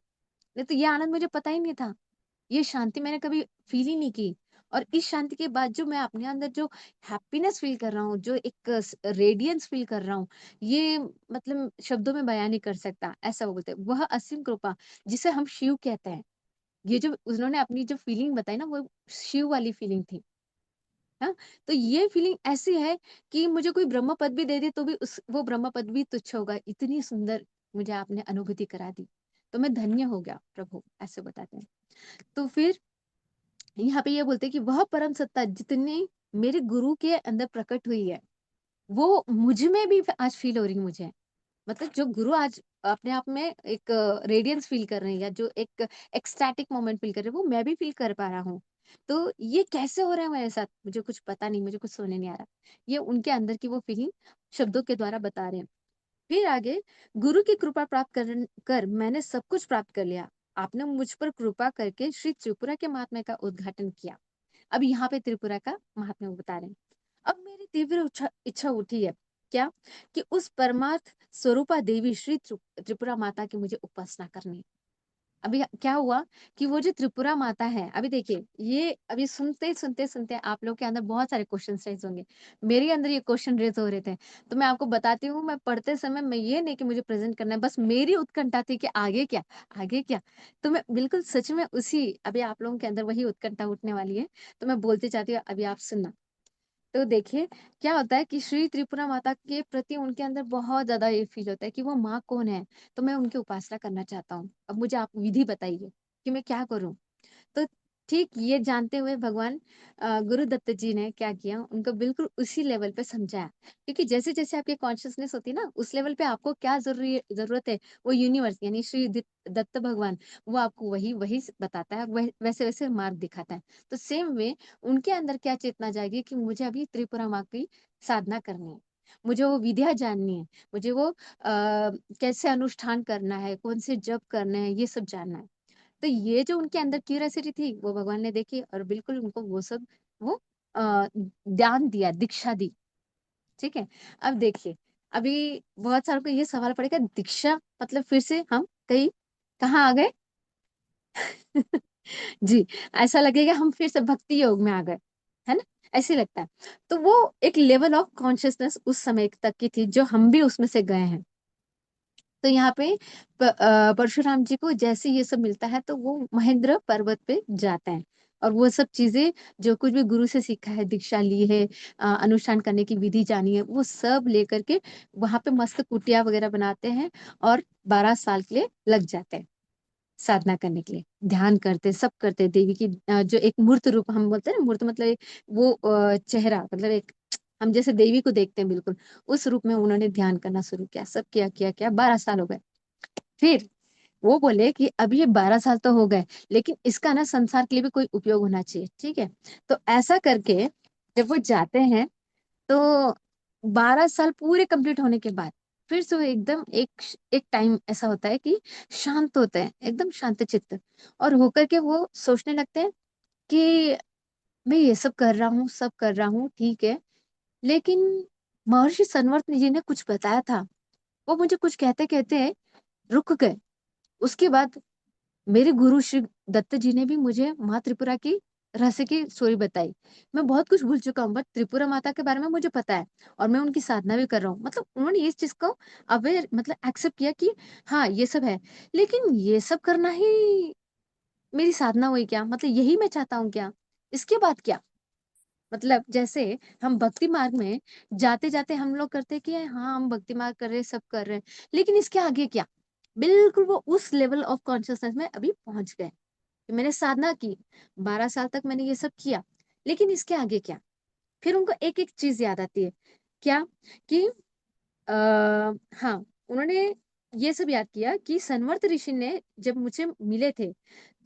नहीं तो ये आनंद मुझे पता ही नहीं था, ये शांति मैंने कभी फील ही नहीं की। और इस शांति के बाद जो मैं अपने अंदर जो हैप्पीनेस फील कर रहा हूँ, जो एक रेडियंस फील कर रहा हूँ, ये मतलब शब्दों में बयान नहीं कर सकता, ऐसा वो बोलते हैं। वह असीम कृपा जिसे हम शिव कहते हैं, ये जो उन्होंने अपनी जो फीलिंग बताई ना, वो शिव वाली फीलिंग थी। हाँ, तो ये फीलिंग ऐसी है कि मुझे कोई ब्रह्म पद भी दे दे तो भी उस वो ब्रह्म पद भी तुच्छ होगा, इतनी सुंदर मुझे आपने अनुभूति करा दी। तो मैं धन्य हो गया प्रभु, ऐसे बताते हैं। तो फिर यहाँ पे ये बोलते हैं कि वह परम सत्ता जितनी मेरे गुरु के अंदर प्रकट हुई है, वो मुझ में भी आज फील हो रही है मुझे। मतलब जो गुरु आज अपने आप में एक रेडियंस फील कर रहे हैं, या जो एक एक्सटैटिक मोमेंट फील कर रहे हैं, वो मैं भी फील कर पा रहा हूँ। तो ये कैसे हो रहा है मेरे साथ, मुझे कुछ पता नहीं, मुझे कुछ समझ नहीं आ रहा। ये उनके अंदर की वो फीलिंग शब्दों के द्वारा बता रहे हैं। फिर आगे, गुरु की कृपा प्राप्त कर मैंने सब कुछ प्राप्त कर लिया। आपने मुझ पर कृपा करके श्री त्रिपुरा के महात्म्य का उद्घाटन किया। अब यहाँ पे त्रिपुरा का महात्म्य वो बता रहे हैं। अब मेरी तीव्र इच्छा इच्छा उठी है, क्या, कि उस परमार्थ स्वरूपा देवी श्री त्रिपुरा माता की मुझे उपासना करनी है। अभी क्या हुआ कि वो जो त्रिपुरा माता है, अभी देखिए, ये अभी सुनते सुनते सुनते आप लोग के अंदर बहुत सारे क्वेश्चन रेज होंगे। मेरे अंदर ये क्वेश्चन रेज हो रहे थे। तो मैं आपको बताती हूँ, मैं पढ़ते समय मैं ये नहीं कि मुझे प्रेजेंट करना है, बस मेरी उत्कंठा थी कि आगे क्या, आगे क्या। तो मैं बिल्कुल सच में उसी, अभी आप लोगों के अंदर वही उत्कंठा उठने वाली है। तो मैं बोलती चाहती हूँ, अभी आप सुनना। तो देखिए, क्या होता है कि श्री त्रिपुरा माता के प्रति उनके अंदर बहुत ज्यादा ये फील होता है कि वो माँ कौन है। तो मैं उनकी उपासना करना चाहता हूँ, अब मुझे आप विधि बताइए कि मैं क्या करूँ। तो ठीक ये जानते हुए भगवान गुरु दत्त जी ने क्या किया, उनको बिल्कुल उसी लेवल पे समझाया। क्योंकि जैसे जैसे आपकी कॉन्शियसनेस होती है ना, उस लेवल पे आपको क्या जरूरी जरूरत है, वो यूनिवर्स यानी श्री दत्त भगवान, वो आपको वही वही बताता है, वैसे वैसे मार्ग दिखाता है। तो सेम वे उनके अंदर क्या चेतना जाएगी कि मुझे अभी त्रिपुरा माँ की साधना करनी है, मुझे वो विद्या जाननी है, मुझे वो कैसे अनुष्ठान करना है, कौन से जप करने हैं, ये सब जानना है। तो ये जो उनके अंदर क्यूरियोसिटी थी, वो भगवान ने देखी और बिल्कुल उनको वो सब वो ज्ञान दिया, दीक्षा दी। ठीक है। अब देखिए, अभी बहुत सारों को ये सवाल पड़ेगा, दीक्षा मतलब फिर से हम कहीं कहाँ आ गए। जी, ऐसा लगेगा हम फिर से भक्ति योग में आ गए, है ना, ऐसे लगता है। तो वो एक लेवल ऑफ कॉन्शियसनेस उस समय तक की थी, जो हम भी उसमें से गए हैं। तो यहाँ पे परशुराम जी को जैसे ये सब मिलता है, तो वो महेंद्र पर्वत पे जाते हैं। और वो सब चीजें जो कुछ भी गुरु से सीखा है, दीक्षा ली है, अनुष्ठान करने की विधि जानी है, वो सब लेकर के वहां पे मस्त कुटिया वगैरह बनाते हैं और 12 साल के लिए लग जाते हैं साधना करने के लिए। ध्यान करते, सब करते, देवी की जो एक मूर्त रूप हम बोलते हैं ना, मूर्त मतलब वो चेहरा, मतलब एक हम जैसे देवी को देखते हैं बिल्कुल, उस रूप में उन्होंने ध्यान करना शुरू किया। सब किया किया किया, 12 साल हो गए। फिर वो बोले कि अब ये 12 साल तो हो गए, लेकिन इसका ना संसार के लिए भी कोई उपयोग होना चाहिए, ठीक है। तो ऐसा करके जब वो जाते हैं, तो 12 साल पूरे कंप्लीट होने के बाद फिर से वो एकदम एक एक टाइम ऐसा होता है कि शांत होते हैं, एकदम शांत चित्त, और होकर के वो सोचने लगते हैं कि मैं ये सब कर रहा हूँ, सब कर रहा हूँ, ठीक है, लेकिन महर्षि संवर्त जी ने कुछ बताया था, वो मुझे कुछ कहते कहते रुक गए। उसके बाद मेरे गुरु श्री दत्त जी ने भी मुझे माँ त्रिपुरा की रहस्य की स्टोरी बताई। मैं बहुत कुछ भूल चुका हूँ, बट त्रिपुरा माता के बारे में मुझे पता है, और मैं उनकी साधना भी कर रहा हूँ। मतलब उन्होंने इस चीज को अवेयर, मतलब एक्सेप्ट किया कि हाँ ये सब है, लेकिन ये सब करना ही मेरी साधना हुई क्या? मतलब यही मैं चाहता हूँ क्या? इसके बाद क्या? मतलब जैसे हम भक्ति मार्ग में जाते जाते हम लोग करते हैं कि हाँ हम भक्ति मार्ग कर रहे हैं, सब कर रहे हैं, लेकिन इसके आगे क्या? बिल्कुल वो उस लेवल ऑफ कॉन्शियसनेस में अभी पहुंच गए कि मैंने साधना की, 12 साल तक मैंने ये सब किया, लेकिन इसके आगे क्या? फिर उनको एक एक चीज याद आती है। क्या? कि हाँ, उन्होंने ये सब याद किया कि सनवर्त ऋषि ने जब मुझे मिले थे,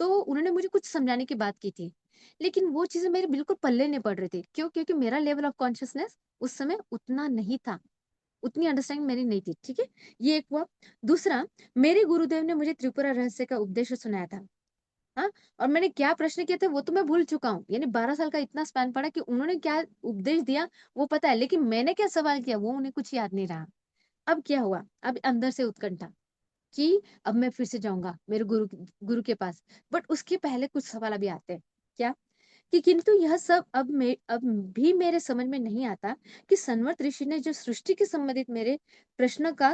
तो उन्होंने मुझे कुछ समझाने की बात की थी, लेकिन वो चीजें मेरे बिल्कुल पल्ले नहीं पड़ रही थी। क्यों? क्योंकि मेरा लेवल ऑफ कॉन्शियसनेस उस समय उतना नहीं था, उतनी अंडरस्टैंडिंग मेरी नहीं थी, ठीक है। ये एक हुआ। दूसरा, मेरे गुरुदेव ने मुझे त्रिपुरा रहस्य का उपदेश सुनाया था। हाँ, और मैंने क्या प्रश्न किए थे वो तो मैं भूल चुका हूँ, यानी 12 साल का इतना स्पैन पड़ा कि उन्होंने क्या उपदेश दिया वो पता है, लेकिन मैंने क्या सवाल किया वो उन्हें कुछ याद नहीं रहा। अब क्या हुआ? अब अंदर से उत्कंठा कि अब मैं फिर से जाऊंगा मेरे गुरु के पास। बट उसके पहले कुछ सवाल अभी आते हैं। क्या? कि किंतु यह सब अब भी मेरे समझ में नहीं आता कि सनवर्त ऋषि ने जो सृष्टि के संबंधित मेरे प्रश्न का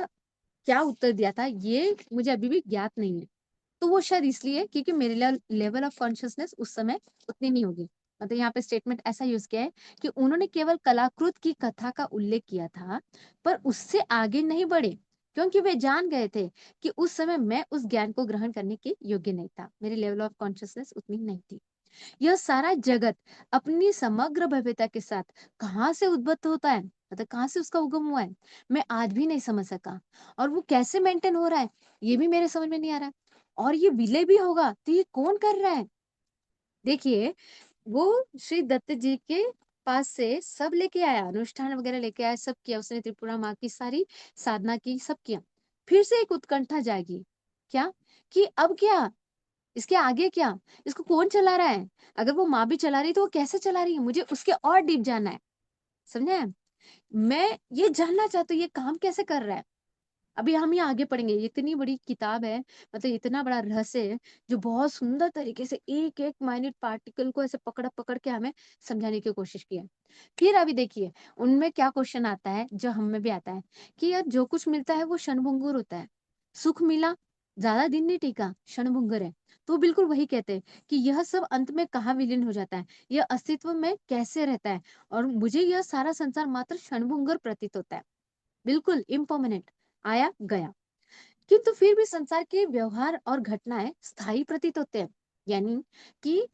क्या उत्तर दिया था, ये मुझे अभी भी ज्ञात नहीं है। तो वो शायद इसलिए क्योंकि मेरे लेवल ऑफ कॉन्शियसनेस उस समय उतनी नहीं होगी। मतलब यहाँ पे स्टेटमेंट ऐसा यूज किया है कि उन्होंने केवल कलाकृत की कथा का उल्लेख किया था, पर उससे आगे नहीं बढ़े, क्योंकि वे जान गए थे कि उस समय मैं उस ज्ञान को ग्रहण करने के योग्य नहीं था, मेरी लेवल ऑफ कॉन्शियसनेस उतनी नहीं थी। यह सारा जगत अपनी समग्र भव्यता के साथ कहाँ से उद्भूत होता है, मतलब कहाँ से उसका उगम हुआ है, मैं आज भी नहीं समझ सका। और वो कैसे मेंटेन हो रहा है, ये भी मेरे समझ में नहीं आ रहा है। और ये विलय भी होगा तो ये कौन कर रहा है? देखिए, वो श्री दत्त जी के पास से सब लेके आया, अनुष्ठान वगैरह लेके आया, सब किया उसने, त्रिपुरा माँ की सारी साधना की, सब किया। फिर से एक उत्कंठा जागी। क्या? कि अब क्या? इसके आगे क्या? इसको कौन चला रहा है? अगर वो माँ भी चला रही है तो वो कैसे चला रही है? मुझे उसके और डीप जानना है। समझे? मैं ये जानना चाहती हूँ ये काम कैसे कर रहा है। अभी हम ये आगे पढ़ेंगे, ये इतनी बड़ी किताब है, मतलब इतना बड़ा रहस्य है, जो बहुत सुंदर तरीके से एक एक माइन्यूट पार्टिकल को ऐसे पकड़ पकड़ के हमें समझाने की कोशिश की है। फिर अभी देखिए उनमें क्या क्वेश्चन आता है, जो हम में भी आता है, कि यार जो कुछ मिलता है वो क्षणभंगुर होता है। सुख मिला, ज्यादा दिन नहीं टिका, क्षणभंगुर है। तो बिल्कुल वही कहते हैं कि यह सब अंत में कहाँ विलीन हो जाता है, यह अस्तित्व में कैसे रहता है, और मुझे यह सारा संसार मात्र क्षणभंगुर प्रतीत होता है, बिल्कुल इम्पर्मानेंट, आया गया। किंतु फिर भी संसार के व्यवहार और घटनाएं स्थायी प्रतीत होते हैं। यानी कि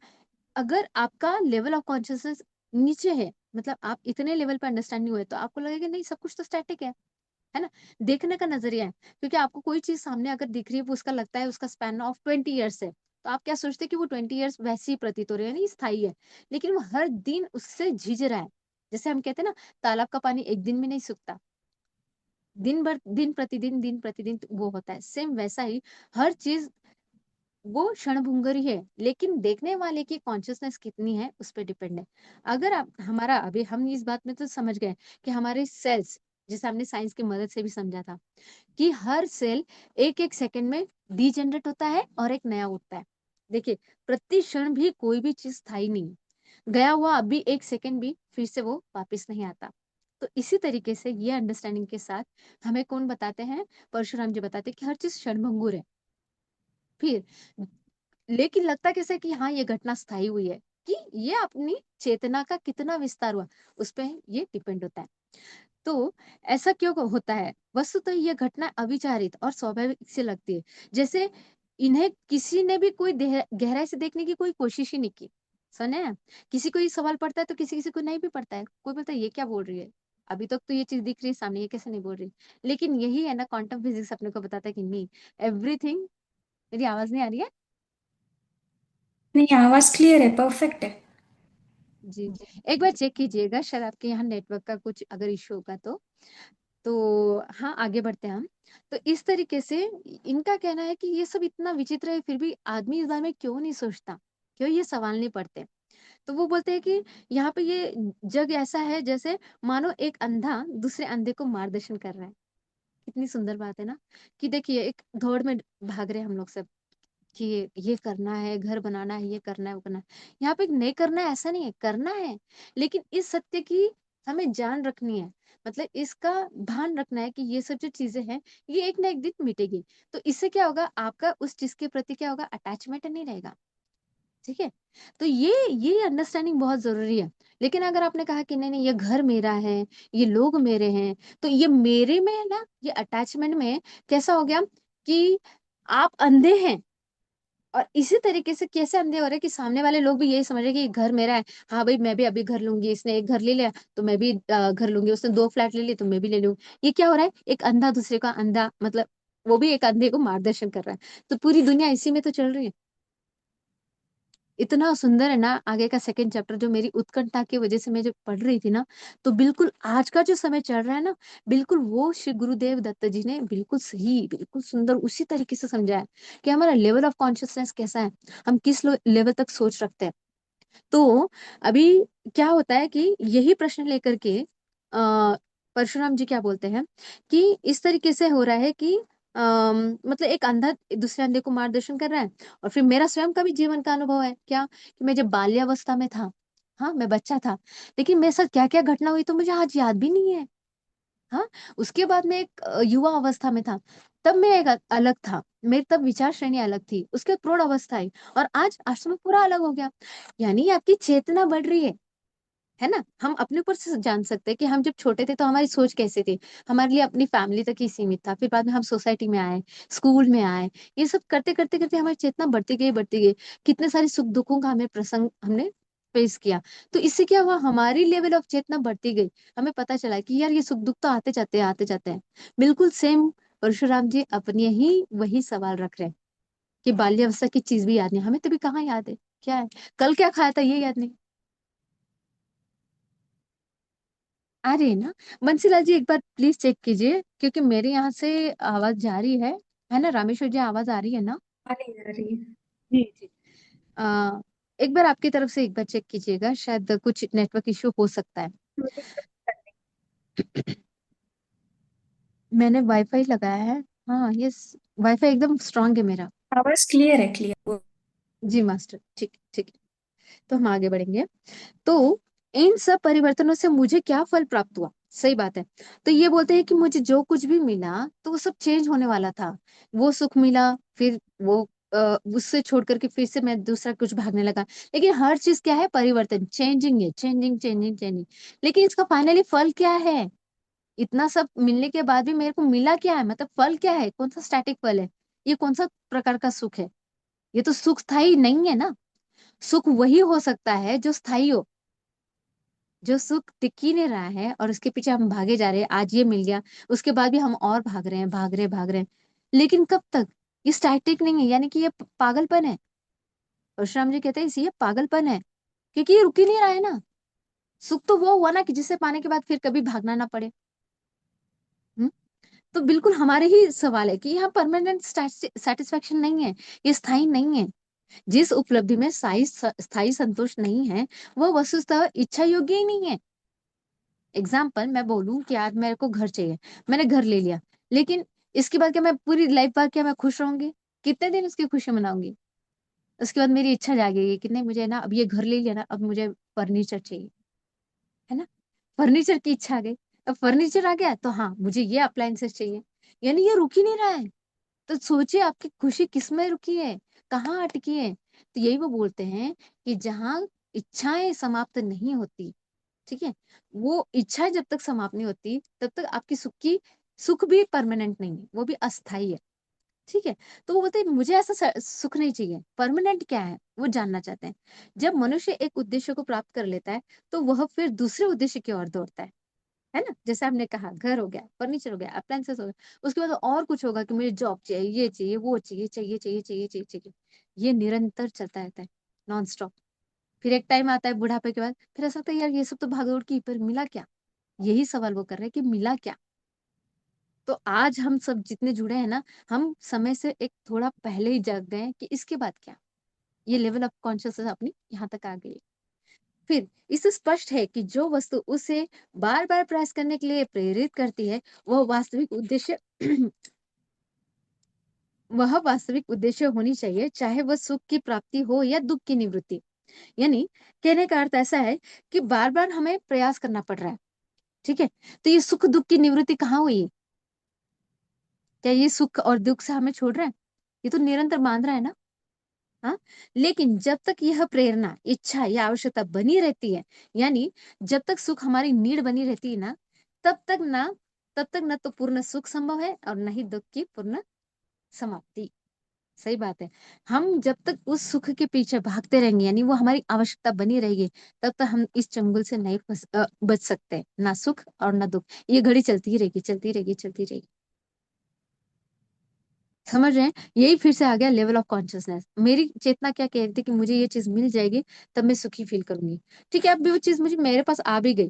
अगर आपका लेवल ऑफ कॉन्शियसनेस नीचे है, मतलब आप इतने लेवल पर अंडरस्टैंडिंग हुए, तो आपको लगेगा नहीं सब कुछ तो स्टैटिक है ना। देखने का नजरिया है, क्योंकि आपको कोई चीज सामने अगर दिख रही है वो उसका लगता है उसका स्पैन ऑफ 20 ईयर्स है, तो आप क्या सोचते हैं कि वो 20 ईयर्स वैसे ही प्रतीत हो रहे हैं, नहीं स्थायी है। लेकिन वो हर दिन उससे झिझ रहा है। जैसे हम कहते हैं ना, तालाब का पानी एक दिन में नहीं सूखता, दिन भर, दिन प्रतिदिन वो होता है, सेम वैसा ही हर चीज वो क्षणभंगुर है, लेकिन देखने वाले की कॉन्शियसनेस कितनी है उस पर डिपेंड है। अगर आप हमारा, अभी हम इस बात में तो समझ गए कि हमारे सेल्स, जैसे हमने साइंस की मदद से भी समझा था, कि हर सेल एक एक सेकंड में डीजेनरेट होता है और एक नया उठता है। देखिए, प्रति क्षण भी कोई भी चीज स्थायी नहीं है। गया हुआ अभी एक सेकंड भी फिर से वो वापस नहीं आता। तो इसी तरीके से ये अंडरस्टैंडिंग के साथ हमें कौन बताते हैं? परशुराम जी बताते हैं कि हर चीज क्षणभंगुर है। फिर लेकिन लगता कैसे कि हाँ ये घटना स्थायी हुई है। कि ये अपनी चेतना का कितना विस्तार हुआ, उस पे ये डिपेंड होता है। तो ऐसा क्यों होता है? वस्तुतः ये घटना अविचारित और स्वाभाविक से लगती है, जैसे इन्हें किसी ने भी कोई गहराई से देखने की कोई कोशिश ही नहीं की। सुने हैं? किसी को ये सवाल पड़ता है तो किसी किसी को नहीं भी पड़ता है। कोई बोलता है ये क्या बोल रही है, अभी तक तो ये चीज दिख रही है सामने, ये कैसे नहीं बोल रही। लेकिन यही है ना, क्वांटम फिजिक्स अपने को बताता है कि नहीं, एवरीथिंग। मेरी आवाज नहीं आ रही है? नहीं, आवाज क्लियर है, परफेक्ट है। जी। एक बार चेक कीजिएगा, शायद आपके यहाँ नेटवर्क का कुछ अगर इश्यू होगा तो हाँ, आगे बढ़ते हैं हम। तो इस तरीके से इनका कहना है कि ये सब इतना विचित्र है, फिर भी आदमी इस बारे में क्यों नहीं सोचता, क्यों ये सवाल नहीं पढ़ते। तो वो बोलते हैं कि यहाँ पे ये जग ऐसा है जैसे मानो एक अंधा दूसरे अंधे को मार्गदर्शन कर रहा है। कितनी सुंदर बात है ना, कि देखिए एक दौड़ में भाग रहे हैं हम लोग सब, कि ये करना है, घर बनाना है, ये करना है, वो करना है। यहाँ पे नहीं करना है ऐसा नहीं है, करना है। लेकिन इस सत्य की हमें जान रखनी है, मतलब इसका भान रखना है कि ये सब जो चीजें हैं, ये एक ना एक दिन मिटेगी। तो इससे क्या होगा, आपका उस चीज के प्रति क्या होगा, अटैचमेंट नहीं रहेगा। ठीक है। तो ये अंडरस्टैंडिंग बहुत जरूरी है। लेकिन अगर आपने कहा कि नहीं नहीं, ये घर मेरा है, ये लोग मेरे हैं, तो ये मेरे में है ना, ये अटैचमेंट में कैसा हो गया कि आप अंधे हैं। और इसी तरीके से कैसे अंधे हो रहे हैं कि सामने वाले लोग भी यही समझ रहे हैं कि ये घर मेरा है। हाँ भाई, मैं भी अभी घर लूंगी, इसने एक घर ले लिया तो मैं भी घर लूंगी, उसने दो फ्लैट ले लिए तो मैं भी ले लूंगी। ये क्या हो रहा है, एक अंधा दूसरे का अंधा, मतलब वो भी एक अंधे को मार्गदर्शन कर रहा है। तो पूरी दुनिया इसी में तो चल रही है। इतना सुंदर है ना आगे का सेकंड चैप्टर, जो मेरी उत्कंठा की वजह से मैं जब पढ़ रही थी ना, तो बिल्कुल आज का जो समय चल रहा है ना, बिल्कुल वो श्री गुरुदेव दत्त जी ने बिल्कुल सही, बिल्कुल सुंदर उसी तरीके से समझाया है कि हमारा लेवल ऑफ कॉन्शियसनेस कैसा है, हम किस लेवल तक सोच रखते हैं। तो अभी क्या होता है कि यही प्रश्न लेकर के परशुराम जी क्या बोलते हैं कि इस तरीके से हो रहा है कि मतलब एक अंधा दूसरे अंधे को मार्गदर्शन कर रहा है। और फिर मेरा स्वयं का भी जीवन का अनुभव है क्या, कि मैं जब बाल्यावस्था में था, हाँ मैं बच्चा था, लेकिन मेरे साथ क्या क्या घटना हुई तो मुझे आज याद भी नहीं है। हाँ, उसके बाद में एक युवा अवस्था में था, तब मैं एक अलग था, मेरी तब विचार श्रेणी अलग थी, उसके बाद प्रौढ़ अवस्था आई, और आज आश्रम पूरा अलग हो गया। यानी आपकी चेतना बढ़ रही है ना। हम अपने ऊपर से जान सकते हैं कि हम जब छोटे थे तो हमारी सोच कैसे थी, हमारे लिए अपनी फैमिली तक ही सीमित था, फिर बाद में हम सोसाइटी में आए, स्कूल में आए, ये सब करते करते करते हमारी चेतना बढ़ती गई बढ़ती गई। कितने सारे सुख दुखों का हमें प्रसंग हमने फेस किया। तो इससे क्या हुआ, हमारी लेवल ऑफ चेतना बढ़ती गई। हमें पता चला कि यार ये सुख दुख तो आते जाते हैं आते जाते हैं। बिल्कुल सेम परशुराम जी अपने ही वही सवाल रख रहे हैं कि बाल्यावस्था की चीज भी याद नहीं, हमें तो भी कहाँ याद है, क्या है, कल क्या खाया था ये याद नहीं। आ रही है ना? बंसीलाल जी एक बार प्लीज चेक कीजिए, क्योंकि मेरे यहाँ से आवाज जा रही है ना रामेश्वर जी, आवाज आ रही है ना? आ रही है, आ रही है। जी जी। आ, एक बार आपकी तरफ से एक बार चेक कीजिएगा, शायद कुछ नेटवर्क इश्यू हो सकता है। मुझे मैंने वाईफाई लगाया है। हाँ, ये वाईफाई एकदम स्ट्रांग है मेरा। आवाज क्लियर है, क्लियर। जी मास्टर, ठीक ठीक है। तो हम आगे बढ़ेंगे। तो इन सब परिवर्तनों से मुझे क्या फल प्राप्त हुआ, सही बात है। तो ये बोलते हैं कि मुझे जो कुछ भी मिला तो वो सब चेंज होने वाला था। वो सुख मिला, फिर वो उससे छोड़ करके फिर से मैं दूसरा कुछ भागने लगा। लेकिन हर चीज क्या है, परिवर्तन, चेंजिंग है, चेंजिंग चेंजिंग चेंजिंग। लेकिन इसका फाइनली फल क्या है, इतना सब मिलने के बाद भी मेरे को मिला क्या है, मतलब फल क्या है, कौन सा स्टैटिक फल है, ये कौन सा प्रकार का सुख है। ये तो सुख स्थायी नहीं है ना। सुख वही हो सकता है जो स्थायी हो। जो सुख टिक ही नहीं रहा है और उसके पीछे हम भागे जा रहे हैं, आज ये मिल गया, उसके बाद भी हम और भाग रहे हैं, भाग रहे हैं, भाग रहे हैं। लेकिन कब तक, ये स्टैटिक नहीं है, यानी कि ये पागलपन है। परशुराम जी कहते हैं इसी, ये पागलपन है, क्योंकि ये रुक ही नहीं रहा है ना। सुख तो वो हुआ ना कि जिसे पाने के बाद फिर कभी भागना ना पड़े। हम्म? तो बिल्कुल हमारे ही सवाल है कि यहाँ परमानेंट सेटिस्फेक्शन नहीं है, ये स्थायी नहीं है। जिस उपलब्धि में स्थायी स्थायी संतोष नहीं है, वह वस्तुतः इच्छा योग्य ही नहीं है। एग्जाम्पल मैं बोलूं कि आज मेरे को घर चाहिए, मैंने घर ले लिया, लेकिन इसके बाद क्या मैं पूरी लाइफ भर क्या मैं खुश रहूंगी, कितने दिन उसकी खुशी मनाऊंगी। उसके बाद मेरी इच्छा जागेगी कि नहीं, मुझे ना अब ये घर ले लिया ना, अब मुझे फर्नीचर चाहिए, है ना। फर्नीचर की इच्छा आ गई, अब फर्नीचर आ गया तो हाँ मुझे ये अप्लायंसेस चाहिए। यानी ये रुक ही नहीं रहा है। तो सोचिए आपकी खुशी किस में रुकी है, कहाँ अटकी है। तो यही वो बोलते हैं कि जहाँ इच्छाएं समाप्त नहीं होती, ठीक है। वो इच्छाएं जब तक समाप्त नहीं होती तब तक आपकी सुख भी परमानेंट नहीं है, वो भी अस्थाई है, ठीक है। तो वो बोलते हैं मुझे ऐसा सुख नहीं चाहिए, परमानेंट क्या है वो जानना चाहते हैं। जब मनुष्य एक उद्देश्य को प्राप्त कर लेता है तो वह फिर दूसरे उद्देश्य की ओर दौड़ता है ना। जैसे आपने कहा घर हो गया, फर्नीचर हो गया, अप्लायंसेस हो गया, उसके बाद और कुछ होगा कि मुझे जॉब चाहिए, ये चाहिए, वो चाहिए, चाहिए चाहिए चाहिए चाहिए चाहिए। ये निरंतर चलता रहता है, नॉन स्टॉप। फिर एक टाइम आता है बुढ़ापे के बाद, फिर ऐसा लगता है यार ये सब तो भागदौड़ की, पर मिला क्या? यही सवाल वो कर रहे हैं कि मिला क्या। तो आज हम सब जितने जुड़े हैं ना, हम समय से एक थोड़ा पहले ही जाग गए हैं कि इसके बाद क्या। ये लेवल ऑफ कॉन्शियसनेस अपनी यहाँ तक आ गई है। फिर इससे स्पष्ट है कि जो वस्तु उसे बार बार प्रयास करने के लिए प्रेरित करती है, वह वास्तविक उद्देश्य वह वास्तविक उद्देश्य होनी चाहिए, चाहे वह सुख की प्राप्ति हो या दुख की निवृत्ति। यानी कहने का अर्थ ऐसा है कि बार बार हमें प्रयास करना पड़ रहा है, ठीक है। तो ये सुख दुख की निवृत्ति कहाँ हुई? क्या ये सुख और दुख से हमें छोड़ रहा है? ये तो निरंतर बांध रहा है ना। हाँ। लेकिन जब तक यह प्रेरणा, इच्छा या आवश्यकता बनी रहती है, यानी जब तक सुख हमारी नीड बनी रहती है ना, तब तक ना तब तक न तो पूर्ण सुख संभव है और न ही दुख की पूर्ण समाप्ति। सही बात है। हम जब तक उस सुख के पीछे भागते रहेंगे, यानी वो हमारी आवश्यकता बनी रहेगी, तब तक हम इस चंगुल से नहीं बच सकते, ना सुख और ना दुख। ये घड़ी चलती ही रहेगी, चलती रहेगी, चलती रहेगी। समझ रहे हैं? यही फिर से आ गया लेवल ऑफ कॉन्शियसनेस। मेरी चेतना क्या कह रही थी कि मुझे ये चीज मिल जाएगी तब मैं सुखी फील करूंगी, ठीक है। अब भी वो चीज मुझे मेरे पास आ भी गई,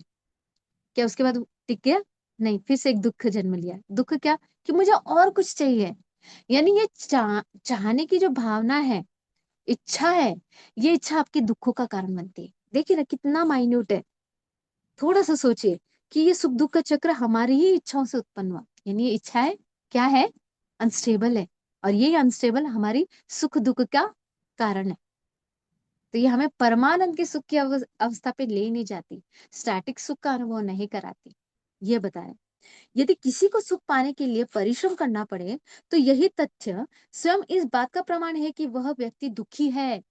क्या उसके बाद वो टिक गया? नहीं, फिर से एक दुख जन्म लिया। दुख क्या? कि मुझे और कुछ चाहिए। यानी ये चाहने की जो भावना है, इच्छा है, ये इच्छा आपके दुखों का कारण बनती है। देखिए ना कितना माइन्यूट है। थोड़ा सा सोचिए कि ये सुख दुख का चक्र हमारी ही इच्छाओं से उत्पन्न हुआ, यानी ये इच्छाएं क्या है? अनस्टेबल है। और ये अनस्टेबल हमारी सुख दुख का कारण है। तो ये हमें परमानंद के सुख की अवस्था पे ले नहीं जाती, स्टैटिक सुख का अनुभव नहीं कराती। ये बताएं, यदि किसी को सुख पाने के लिए परिश्रम करना पड़े, तो यही तथ्य स्वयं इस बात का प्रमाण है कि वह व्यक्ति दुखी है।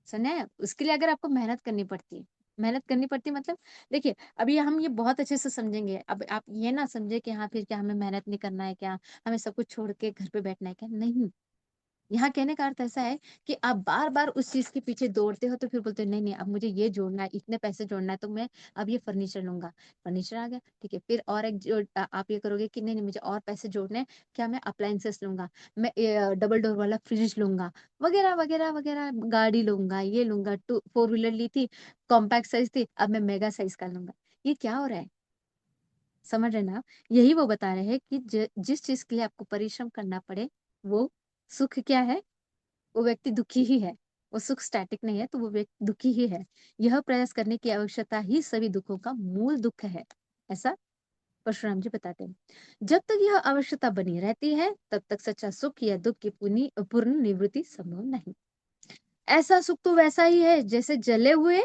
सुना है? उसके लिए अगर आपको मेहनत करनी पड़ती है, मेहनत करनी पड़ती है मतलब, देखिए अभी हम ये बहुत अच्छे से समझेंगे। अब आप ये ना समझे कि हाँ फिर क्या हमें मेहनत नहीं करना है क्या, हमें सब कुछ छोड़ के घर पे बैठना है क्या? नहीं। यहाँ कहने का अर्थ ऐसा है कि आप बार बार उस चीज के पीछे दौड़ते हो, तो फिर बोलते हो नहीं नहीं अब मुझे ये जोड़ना है, इतने पैसे जोड़ना है, तो मैं अब ये फर्नीचर लूंगा। फर्नीचर आ गया, ठीक है। फिर और एक जो आप ये करोगे कि नहीं नहीं मुझे और पैसे जोड़ने हैं, क्या मैं अप्लायंसेस लूंगा, मैं डबल डोर वाला फ्रिज लूंगा, वगैरह वगैरह वगैरह, गाड़ी लूंगा, ये लूंगा, 4 व्हीलर ली थी, कॉम्पैक्ट साइज थी, अब मैं मेगा साइज का लूंगा। ये क्या हो रहा है? समझ रहे ना? यही वो बता रहे हैं कि जिस चीज के लिए आपको परिश्रम करना पड़े, वो सुख क्या है? वो व्यक्ति दुखी ही है। वो सुख स्टैटिक नहीं है, तो वो व्यक्ति दुखी ही है। यह प्रयास करने की आवश्यकता ही सभी दुखों का मूल दुख है, ऐसा परशुराम जी बताते हैं। जब तक यह आवश्यकता बनी रहती है, तब तक सच्चा सुख या दुख की पूर्ण निवृत्ति संभव नहीं। ऐसा सुख तो वैसा ही है जैसे जले हुए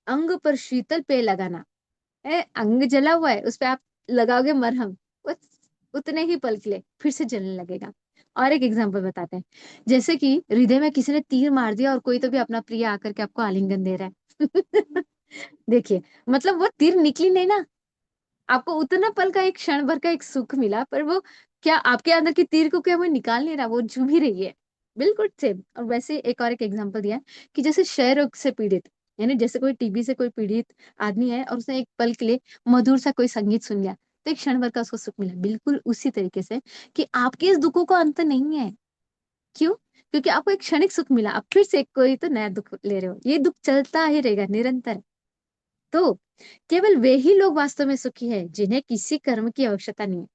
अंग पर शीतल पेय लगाना है। अंग जला हुआ है, उस पे आप लगाओगे मरहम, बस उतने ही पल के लिए फिर से जलने लगेगा। और एक एग्जांपल बताते हैं, जैसे कि हृदय में किसी ने तीर मार दिया और कोई तो भी अपना प्रिय आकर के आपको आलिंगन दे रहा है। देखिए, मतलब वो तीर निकली नहीं ना, आपको उतना पल का एक क्षण भर का एक सुख मिला, पर वो क्या आपके अंदर की तीर को क्या वो निकाल नहीं रहा, वो चुभ ही रही है। बिल्कुल सेम। और वैसे एक और एक एग्जांपल दिया है कि जैसे क्षय रोग से पीड़ित, यानी जैसे कोई टीबी से कोई पीड़ित आदमी है और उसने एक पल के लिए मधुर सा कोई संगीत सुन लिया, तो एक क्षण भर का उसको सुख मिला। बिल्कुल उसी तरीके से कि आपके इस दुखों का अंत नहीं है। क्यों? क्योंकि आपको एक क्षणिक सुख मिला, आप फिर से कोई तो नया दुख ले रहे हो। ये दुख चलता ही रहेगा निरंतर। तो केवल वे ही लोग वास्तव में सुखी है जिन्हें किसी कर्म की आवश्यकता नहीं है।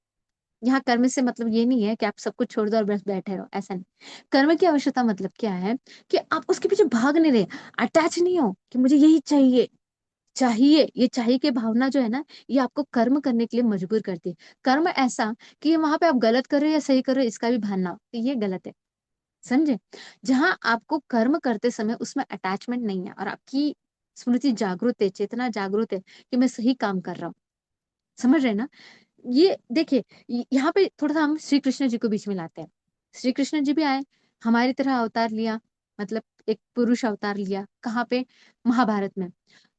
यहाँ कर्म से मतलब ये नहीं है कि आप सब कुछ छोड़ दो और बस बैठे रहो, ऐसा नहीं। कर्म की आवश्यकता मतलब क्या है? कि आप उसके पीछे भाग नहीं रहे, अटैच नहीं हो कि मुझे यही चाहिए। चाहिए, ये चाहिए की भावना जो है ना, ये आपको कर्म करने के लिए मजबूर करती है। कर्म ऐसा कि वहां पे आप गलत कर रहे हो या सही कर रहे हो इसका भी भान ना हो, तो ये गलत है। समझे? जहां आपको कर्म करते समय उसमें अटैचमेंट नहीं है और आपकी स्मृति जागृत है, चेतना जागृत है कि मैं सही काम कर रहा हूँ। समझ रहे हैं ना? ये देखिए, यहाँ पे थोड़ा सा हम श्री कृष्ण जी को बीच में लाते हैं। श्री कृष्ण जी भी आए, हमारी तरह अवतार लिया, मतलब एक पुरुष अवतार लिया, कहाँ पे? महाभारत में।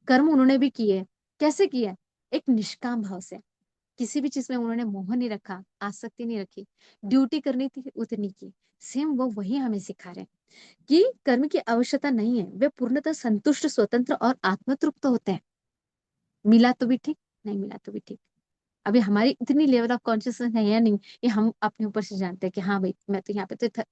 कर्म उन्होंने भी किए। कैसे किए? एक निष्काम भाव से। किसी भी चीज में उन्होंने मोह नहीं रखा, आसक्ति नहीं रखी, ड्यूटी करनी थी उतनी की। सेम वो वही हमें सिखा रहे हैं कि कर्म की आवश्यकता नहीं है, वे पूर्णतः संतुष्ट, स्वतंत्र और आत्मतृप्त होते हैं। मिला तो भी ठीक, नहीं मिला तो भी ठीक। अभी हमारी इतनी लेवल ऑफ कॉन्शियसनेस है या नहीं, ये हम अपने ऊपर से जानते हैं कि हाँ भाई, मैं तो यहाँ पे तो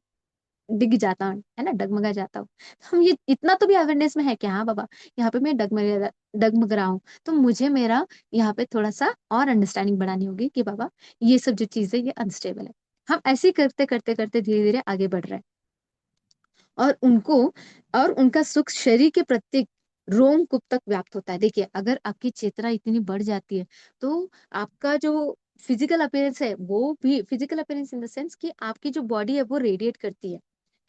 डिग जाता हूँ, है ना, डगमगा जाता हूँ। तो हम ये इतना तो भी अवेयरनेस में है कि हाँ बाबा, यहाँ पे मैं डगमग रहा हूँ, तो मुझे मेरा यहाँ पे थोड़ा सा और अंडरस्टैंडिंग बढ़ानी होगी कि बाबा, ये सब जो चीजें ये अनस्टेबल है। हम ऐसे ही करते करते करते धीरे धीरे आगे बढ़ रहे हैं। और उनको, और उनका सुख शरीर के प्रत्येक रोम कूप तक व्याप्त होता है। देखिए, अगर आपकी चेतना इतनी बढ़ जाती है, तो आपका जो फिजिकल अपीयरेंस है, वो भी physical appearance in the sense कि आपकी जो बॉडी है वो रेडिएट करती है।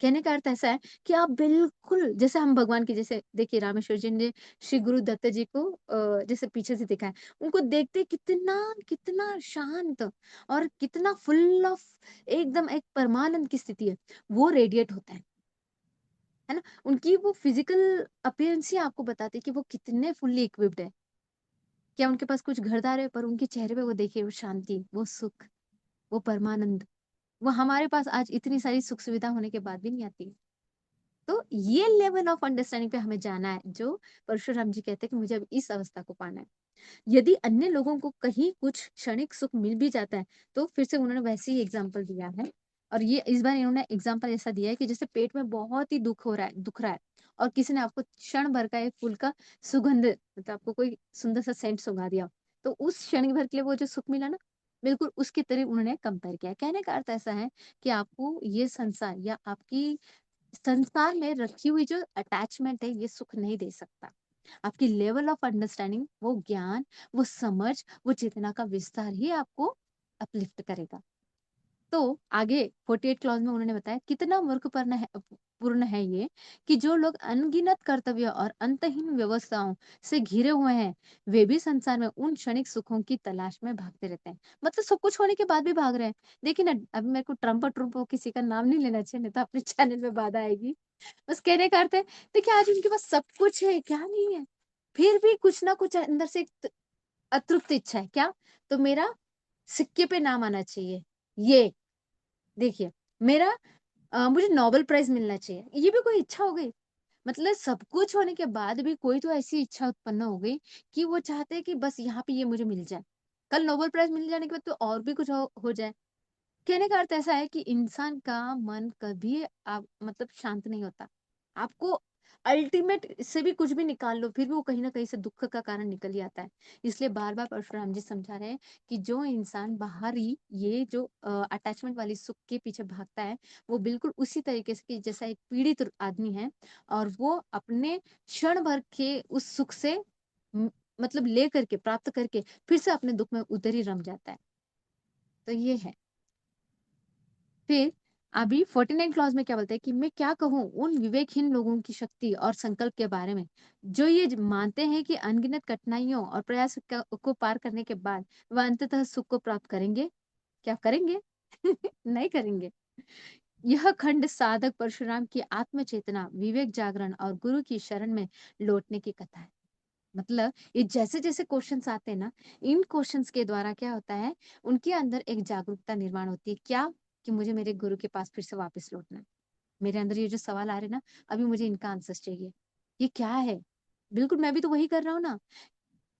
कहने का अर्थ ऐसा है कि आप बिल्कुल जैसे हम भगवान की, जैसे देखिए रामेश्वर जी ने श्री गुरु दत्त जी को जैसे पीछे से देखा है, उनको देखते कितना कितना शांत और कितना फुल ऑफ एकदम एक परमानंद की स्थिति है, वो रेडिएट होता है ना। उनकी वो फिजिकल अपीयरेंस ही आपको बताती है कि वो कितने फुल्ली इक्विप्ड है। क्या उनके पास कुछ घरदार है, पर उनके चेहरे पे वो देखिए, वो शांति, वो सुख, वो परमानंद, वो हमारे पास आज इतनी सारी सुख सुविधा होने के बाद भी नहीं आती। तो ये लेवल ऑफ अंडरस्टैंडिंग पे हमें जाना है, जो परशुराम जी कहते हैं कि मुझे अब इस अवस्था को पाना है। यदि अन्य लोगों को कहीं कुछ क्षणिक सुख मिल भी जाता है, तो फिर से उन्होंने वैसे ही एग्जाम्पल दिया है। और ये इस बार इन्होंने एग्जाम्पल ऐसा दिया है कि जैसे पेट में बहुत ही दुख रहा है, और किसी ने आपको क्षण भर का एक फूल का सुगंध, मतलब आपको कोई सुंदर सा सेंट सुंघा दिया, तो उस क्षण भर के लिए वो जो सुख मिला ना, बिल्कुल उसके करीब उन्होंने कंपेयर किया है। कहने का अर्थ ऐसा है कि आपको ये संसार या आपकी संसार में रखी हुई जो अटैचमेंट है, ये सुख नहीं दे सकता। आपकी लेवल ऑफ अंडरस्टैंडिंग, वो ज्ञान, वो समझ, वो चेतना का विस्तार ही आपको अपलिफ्ट करेगा। तो आगे 48 क्लॉज में उन्होंने बताया कितना मूर्खपर्ण है, पूर्ण है ये, कि जो लोग अनगिनत कर्तव्य और अंतहीन व्यवस्थाओं से घिरे हुए हैं, वे भी संसार में उन क्षणिक सुखों की तलाश में भागते रहते हैं। मतलब सब कुछ होने के बाद भी भाग रहे हैं। देखिए ना, अभी मेरे को ट्रम्प ट्रम्प किसी का नाम नहीं लेना चाहिए, नहीं तो अपने चैनल में बाधा आएगी। बस कहने का अर्थ है, देखिए आज उनके पास सब कुछ है, क्या नहीं है, फिर भी कुछ ना कुछ अंदर से एक अतृप्त इच्छा है। क्या? तो मेरा सिक्के पे नाम आना चाहिए, ये देखिए, मेरा मुझे नोबेल प्राइज मिलना चाहिए, ये भी कोई इच्छा हो गई। मतलब सब कुछ होने के बाद भी कोई तो ऐसी इच्छा उत्पन्न हो गई कि वो चाहते हैं कि बस यहाँ पे ये मुझे मिल जाए, कल नोबेल प्राइज मिल जाने के बाद तो और भी कुछ हो जाए। कहने का अर्थ ऐसा है कि इंसान का मन कभी आप मतलब शांत नहीं होता। आपको अल्टीमेट से भी कुछ भी निकाल लो, फिर भी वो कहीं ना कहीं से दुख का कारण निकल ही आता है। इसलिए बार बार परशुराम जी समझा रहे हैं कि जो इंसान बाहरी ये जो अटैचमेंट वाली सुख के पीछे भागता है, वो बिल्कुल उसी तरीके से कि जैसा एक पीड़ित आदमी है, और वो अपने क्षण भर के उस सुख से म- मतलब ले करके प्राप्त करके फिर से अपने दुख में उधर ही रम जाता है। तो ये है। फिर अभी 49 क्लॉज में क्या बोलते हैं कि मैं क्या कहूँ उन विवेकहीन लोगों की शक्ति और संकल्प के बारे में, जो ये मानते हैं कि अनगिनत कठिनाइयों और प्रयास को पार करने के बाद वह अंततः सुख को प्राप्त करेंगे। क्या करेंगे? नहीं करेंगे। यह खंड साधक परशुराम की आत्म चेतना, विवेक जागरण और गुरु की शरण में लौटने की कथा है। मतलब ये जैसे जैसे क्वेश्चंस आते हैं ना, इन क्वेश्चंस के द्वारा क्या होता है, उनके अंदर एक जागरूकता निर्माण होती है। क्या? कि मुझे मेरे गुरु के पास फिर से वापस लौटना है। मेरे अंदर ये जो सवाल आ रहे हैं ना, अभी मुझे इनका आंसर चाहिए। ये क्या है? बिल्कुल मैं भी तो वही कर रहा हूँ ना।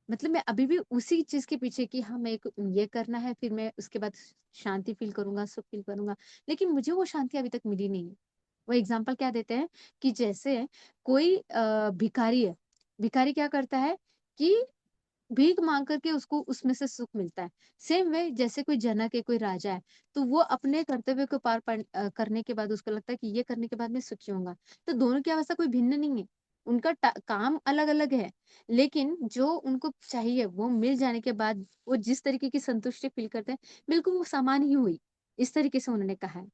मतलब मैं अभी भी उसी चीज के पीछे कि हाँ, मैं ये करना है, फिर मैं उसके बाद शांति फील करूंगा, सुख फील करूंगा, लेकिन मुझे वो शांति अभी तक मिली नहीं है। वो एग्जाम्पल क्या देते हैं कि जैसे कोई भिखारी है। भिखारी क्या करता है कि भीख मांग करके उसको उसमें से सुख मिलता है। सेम वे जैसे कोई जनक है, कोई राजा है, तो वो अपने कर्तव्य को करने के बाद उसको लगता है कि ये करने के बाद मैं सुखी होऊंगा। तो दोनों की अवस्था कोई भिन्न नहीं है। उनका काम अलग अलग है, लेकिन जो उनको चाहिए वो मिल जाने के बाद वो जिस तरीके की संतुष्टि फील करते हैं, बिल्कुल वो समान ही हुई। इस तरीके से उन्होंने कहा है।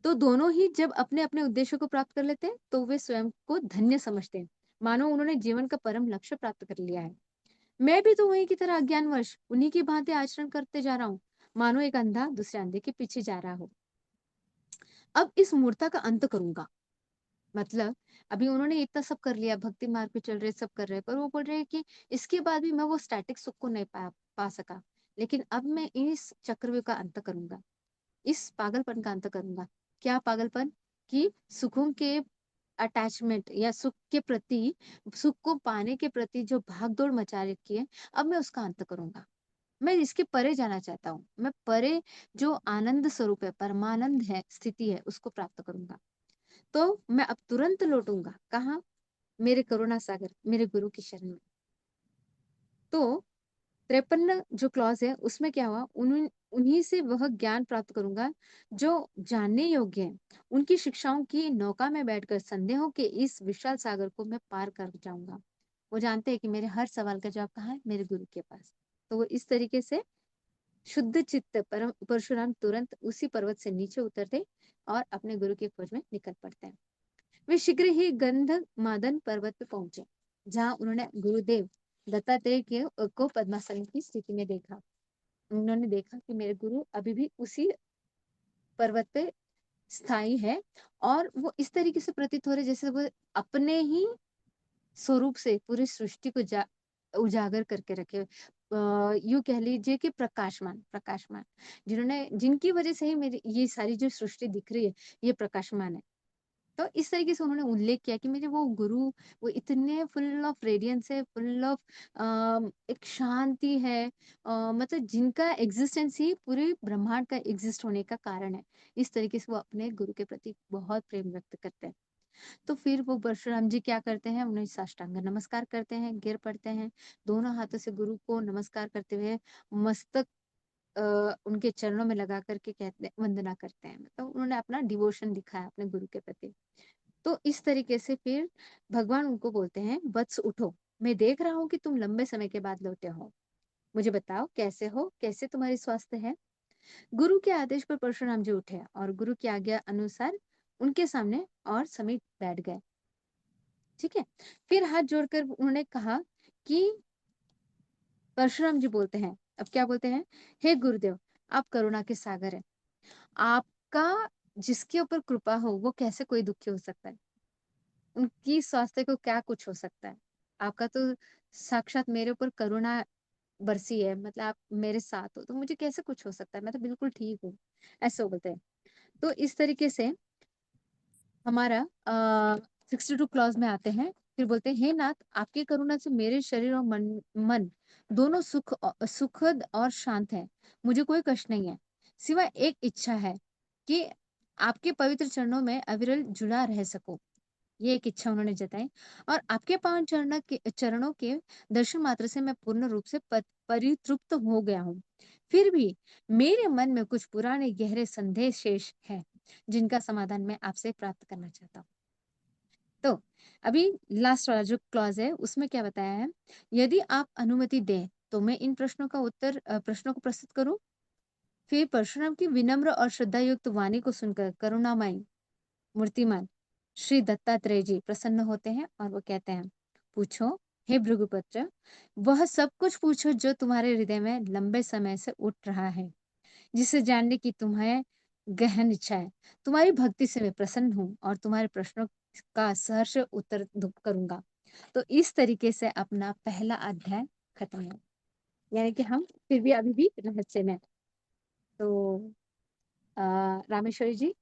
तो दोनों ही जब अपने अपने उद्देश्यों को प्राप्त कर लेते हैं, तो वे स्वयं को धन्य समझते हैं, मानो उन्होंने जीवन का परम लक्ष्य प्राप्त कर लिया है। मैं भी तो वही की तरह अज्ञानवश उन्हीं की भांति आचरण करते जा रहा हूँ, मानो एक अंधा दूसरे अंधे के पीछे जा रहा हो। अब इस मूर्ता का अंत करूंगा। मतलब अभी उन्होंने इतना सब कर लिया, भक्ति मार्ग पे चल रहे, सब कर रहे, पर वो बोल रहे हैं कि इसके बाद भी मैं वो स्टैटिक सुख को नहीं पा सका, लेकिन अब मैं इस चक्रव्यूह का अंत करूंगा, इस पागलपन का अंत करूंगा। क्या पागलपन? कि सुखों के अटैचमेंट या सुख के प्रति, सुख को पाने के प्रति जो भागदौड़ मचा रखी है, अब मैं उसका अंत करूंगा। मैं इसके परे जाना चाहता हूँ, मैं परे जो आनंद स्वरूप है, परमानंद है, स्थिति है, उसको प्राप्त करूंगा। तो मैं अब तुरंत लौटूंगा कहाँ? मेरे करुणा सागर, मेरे गुरु की शरण में। तो 53 जो क्लॉज है उसमें क्या हुआ, उन्हीं से वह ज्ञान प्राप्त करूंगा जो जानने योग्य है। उनकी शिक्षाओं की नौका में बैठकर संदेहों के इस विशाल सागर को मैं पार कर जाऊंगा। वो जानते हैं कि मेरे हर सवाल का जवाब कहाँ है? मेरे गुरु के पास। तो वो इस तरीके से शुद्ध चित्त परम परशुराम तुरंत उसी पर्वत से नीचे उतरते और अपने गुरु की खोज में निकल पड़ते हैं। वे शीघ्र ही गंध मादन पर्वत पे पहुंचे, जहां उन्होंने गुरुदेव दत्तात्रेय को पद्मासन की स्थिति में देखा। उन्होंने देखा कि मेरे गुरु अभी भी उसी पर्वत पे स्थायी है, और वो इस तरीके से प्रतीत हो रहे जैसे वो अपने ही स्वरूप से पूरी सृष्टि को उजागर करके रखे। यूं कह लीजिए कि प्रकाशमान प्रकाशमान, जिन्होंने, जिनकी वजह से ही मेरी ये सारी जो सृष्टि दिख रही है, ये प्रकाशमान है। तो इस तरीके से उन्होंने उल्लेख किया कि मेरे वो गुरु, वो इतने फुल ऑफ रेडियंस है, फुल ऑफ एक शांति है, मतलब जिनका एग्जिस्टेंस ही पूरे ब्रह्मांड का एग्जिस्ट होने का कारण है। इस तरीके से वो अपने गुरु के प्रति बहुत प्रेम व्यक्त करते हैं। तो फिर वो परशुराम जी क्या करते हैं, उन्हें साष्टांग नमस्कार करते हैं, गिर पड़ते हैं, दोनों हाथों से गुरु को नमस्कार करते हुए मस्तक उनके चरणों में लगा करके कहते, वंदना करते हैं। मतलब उन्होंने अपना डिवोशन दिखाया अपने गुरु के प्रति। तो इस तरीके से फिर भगवान उनको बोलते हैं, वत्स उठो, मैं देख रहा हूँ कि तुम लंबे समय के बाद लौटे हो, मुझे बताओ कैसे हो, कैसे तुम्हारी स्वास्थ्य है। गुरु के आदेश पर परशुराम जी उठे और गुरु की आज्ञा अनुसार उनके सामने और समीप बैठ गए। ठीक है। फिर हाथ जोड़कर उन्होंने कहा कि, परशुराम जी बोलते हैं, अब क्या बोलते हैं, हे गुरुदेव, आप करुणा के सागर है, आपका जिसके ऊपर कृपा हो वो कैसे कोई दुखी हो सकता है, उनकी स्वास्थ्य को क्या कुछ हो सकता है। आपका तो साक्षात मेरे ऊपर करुणा बरसी है, मतलब आप मेरे साथ हो, तो मुझे कैसे कुछ हो सकता है, मैं तो बिल्कुल ठीक हूँ, ऐसे बोलते हैं। तो इस तरीके से हमारा 62 क्लॉज में आते हैं। फिर बोलते हैं, हे नाथ, आपकी करुणा से मेरे शरीर और मन दोनों सुखद और शांत है। मुझे कोई कष्ट नहीं है, सिवाय एक इच्छा है कि आपके पवित्र चरणों में अविरल जुड़ा रह सकूं। ये एक इच्छा उन्होंने जताई। और आपके पावन चरणों के दर्शन मात्र से मैं पूर्ण रूप से परितृप्त हो गया हूँ। फिर भी मेरे मन में कुछ पुराने गहरे संदेह शेष है, जिनका समाधान मैं आपसे प्राप्त करना चाहता हूँ। तो अभी लास्ट वाला जो क्लॉज है उसमें क्या बताया है, यदि आप अनुमति दें तो मैं इन प्रश्नों को प्रस्तुत करूं। फिर परशुराम की विनम्र और श्रद्धायुक्त वाणी को सुनकर करुणामय मूर्तिमान श्री दत्तात्रेय जी प्रसन्न होते हैं और वो कहते हैं, पूछो हे भृगुपुत्र, वह सब कुछ पूछो जो तुम्हारे हृदय में लंबे समय से उठ रहा है, जिसे जानने की तुम्हें गहन इच्छा है। तुम्हारी भक्ति से मैं प्रसन्न हूँ और तुम्हारे प्रश्नों का सहर्ष उत्तर करूंगा। तो इस तरीके से अपना पहला अध्याय खत्म है। यानी कि हम फिर भी अभी भी रहस्य में। तो रामेश्वरी जी।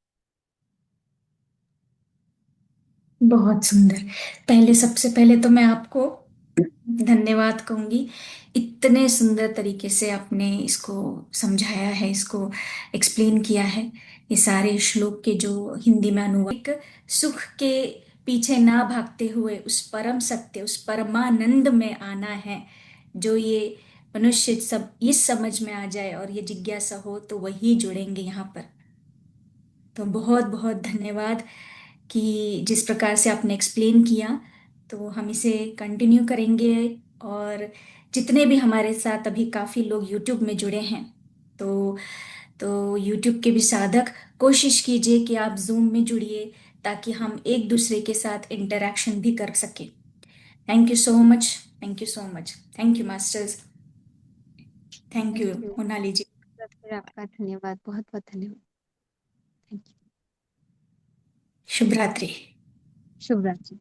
बहुत सुंदर। पहले, सबसे पहले तो मैं आपको धन्यवाद कहूंगी। इतने सुंदर तरीके से आपने इसको समझाया है, इसको एक्सप्लेन किया है। ये सारे श्लोक के जो हिंदी में अनुवाद, एक सुख के पीछे ना भागते हुए उस परम सत्य, उस परमानंद में आना है। जो ये मनुष्य सब इस समझ में आ जाए और ये जिज्ञासा हो तो वही जुड़ेंगे यहाँ पर। तो बहुत बहुत धन्यवाद कि जिस प्रकार से आपने एक्सप्लेन किया। तो हम इसे कंटिन्यू करेंगे। और जितने भी हमारे साथ अभी काफ़ी लोग यूट्यूब में जुड़े हैं, तो यूट्यूब के भी साधक कोशिश कीजिए कि आप जूम में जुड़िए, ताकि हम एक दूसरे के साथ इंटरेक्शन भी कर सकें। Thank you so much. Thank you so much. Thank you masters. Thank you thank you. Monali ji. फिर आपका धन्यवाद, बहुत बहुत धन्यवाद। Thank you. शुभ रात्रि। शुभ रात्रि।